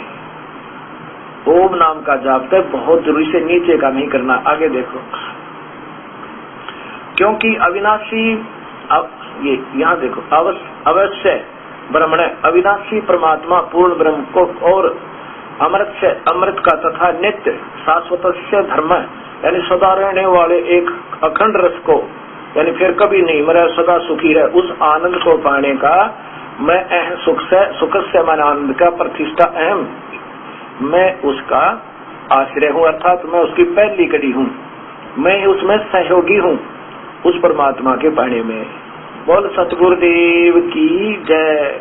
ओम नाम का जाप है बहुत जरूरी, से नीचे का नहीं करना। आगे देखो, क्योंकि अविनाशी, ये यहाँ देखो, अवश्य ब्रह्मण अविनाशी परमात्मा पूर्ण ब्रह्म को और अमृत का तथा नित्य शाश्वत धर्म यानी सदा रहने वाले एक अखंड रस को यानी फिर कभी नहीं मरे, सदा सुखी रहे, उस आनंद को पाने का मैं सुख से मन आनंद का प्रतिष्ठा अहम, मैं उसका आश्रय हूँ, अर्थात मैं उसकी पहली कड़ी हूँ, मैं उसमें सहयोगी हूँ उस परमात्मा के पाने में। बोल सतगुरुदेव की जय।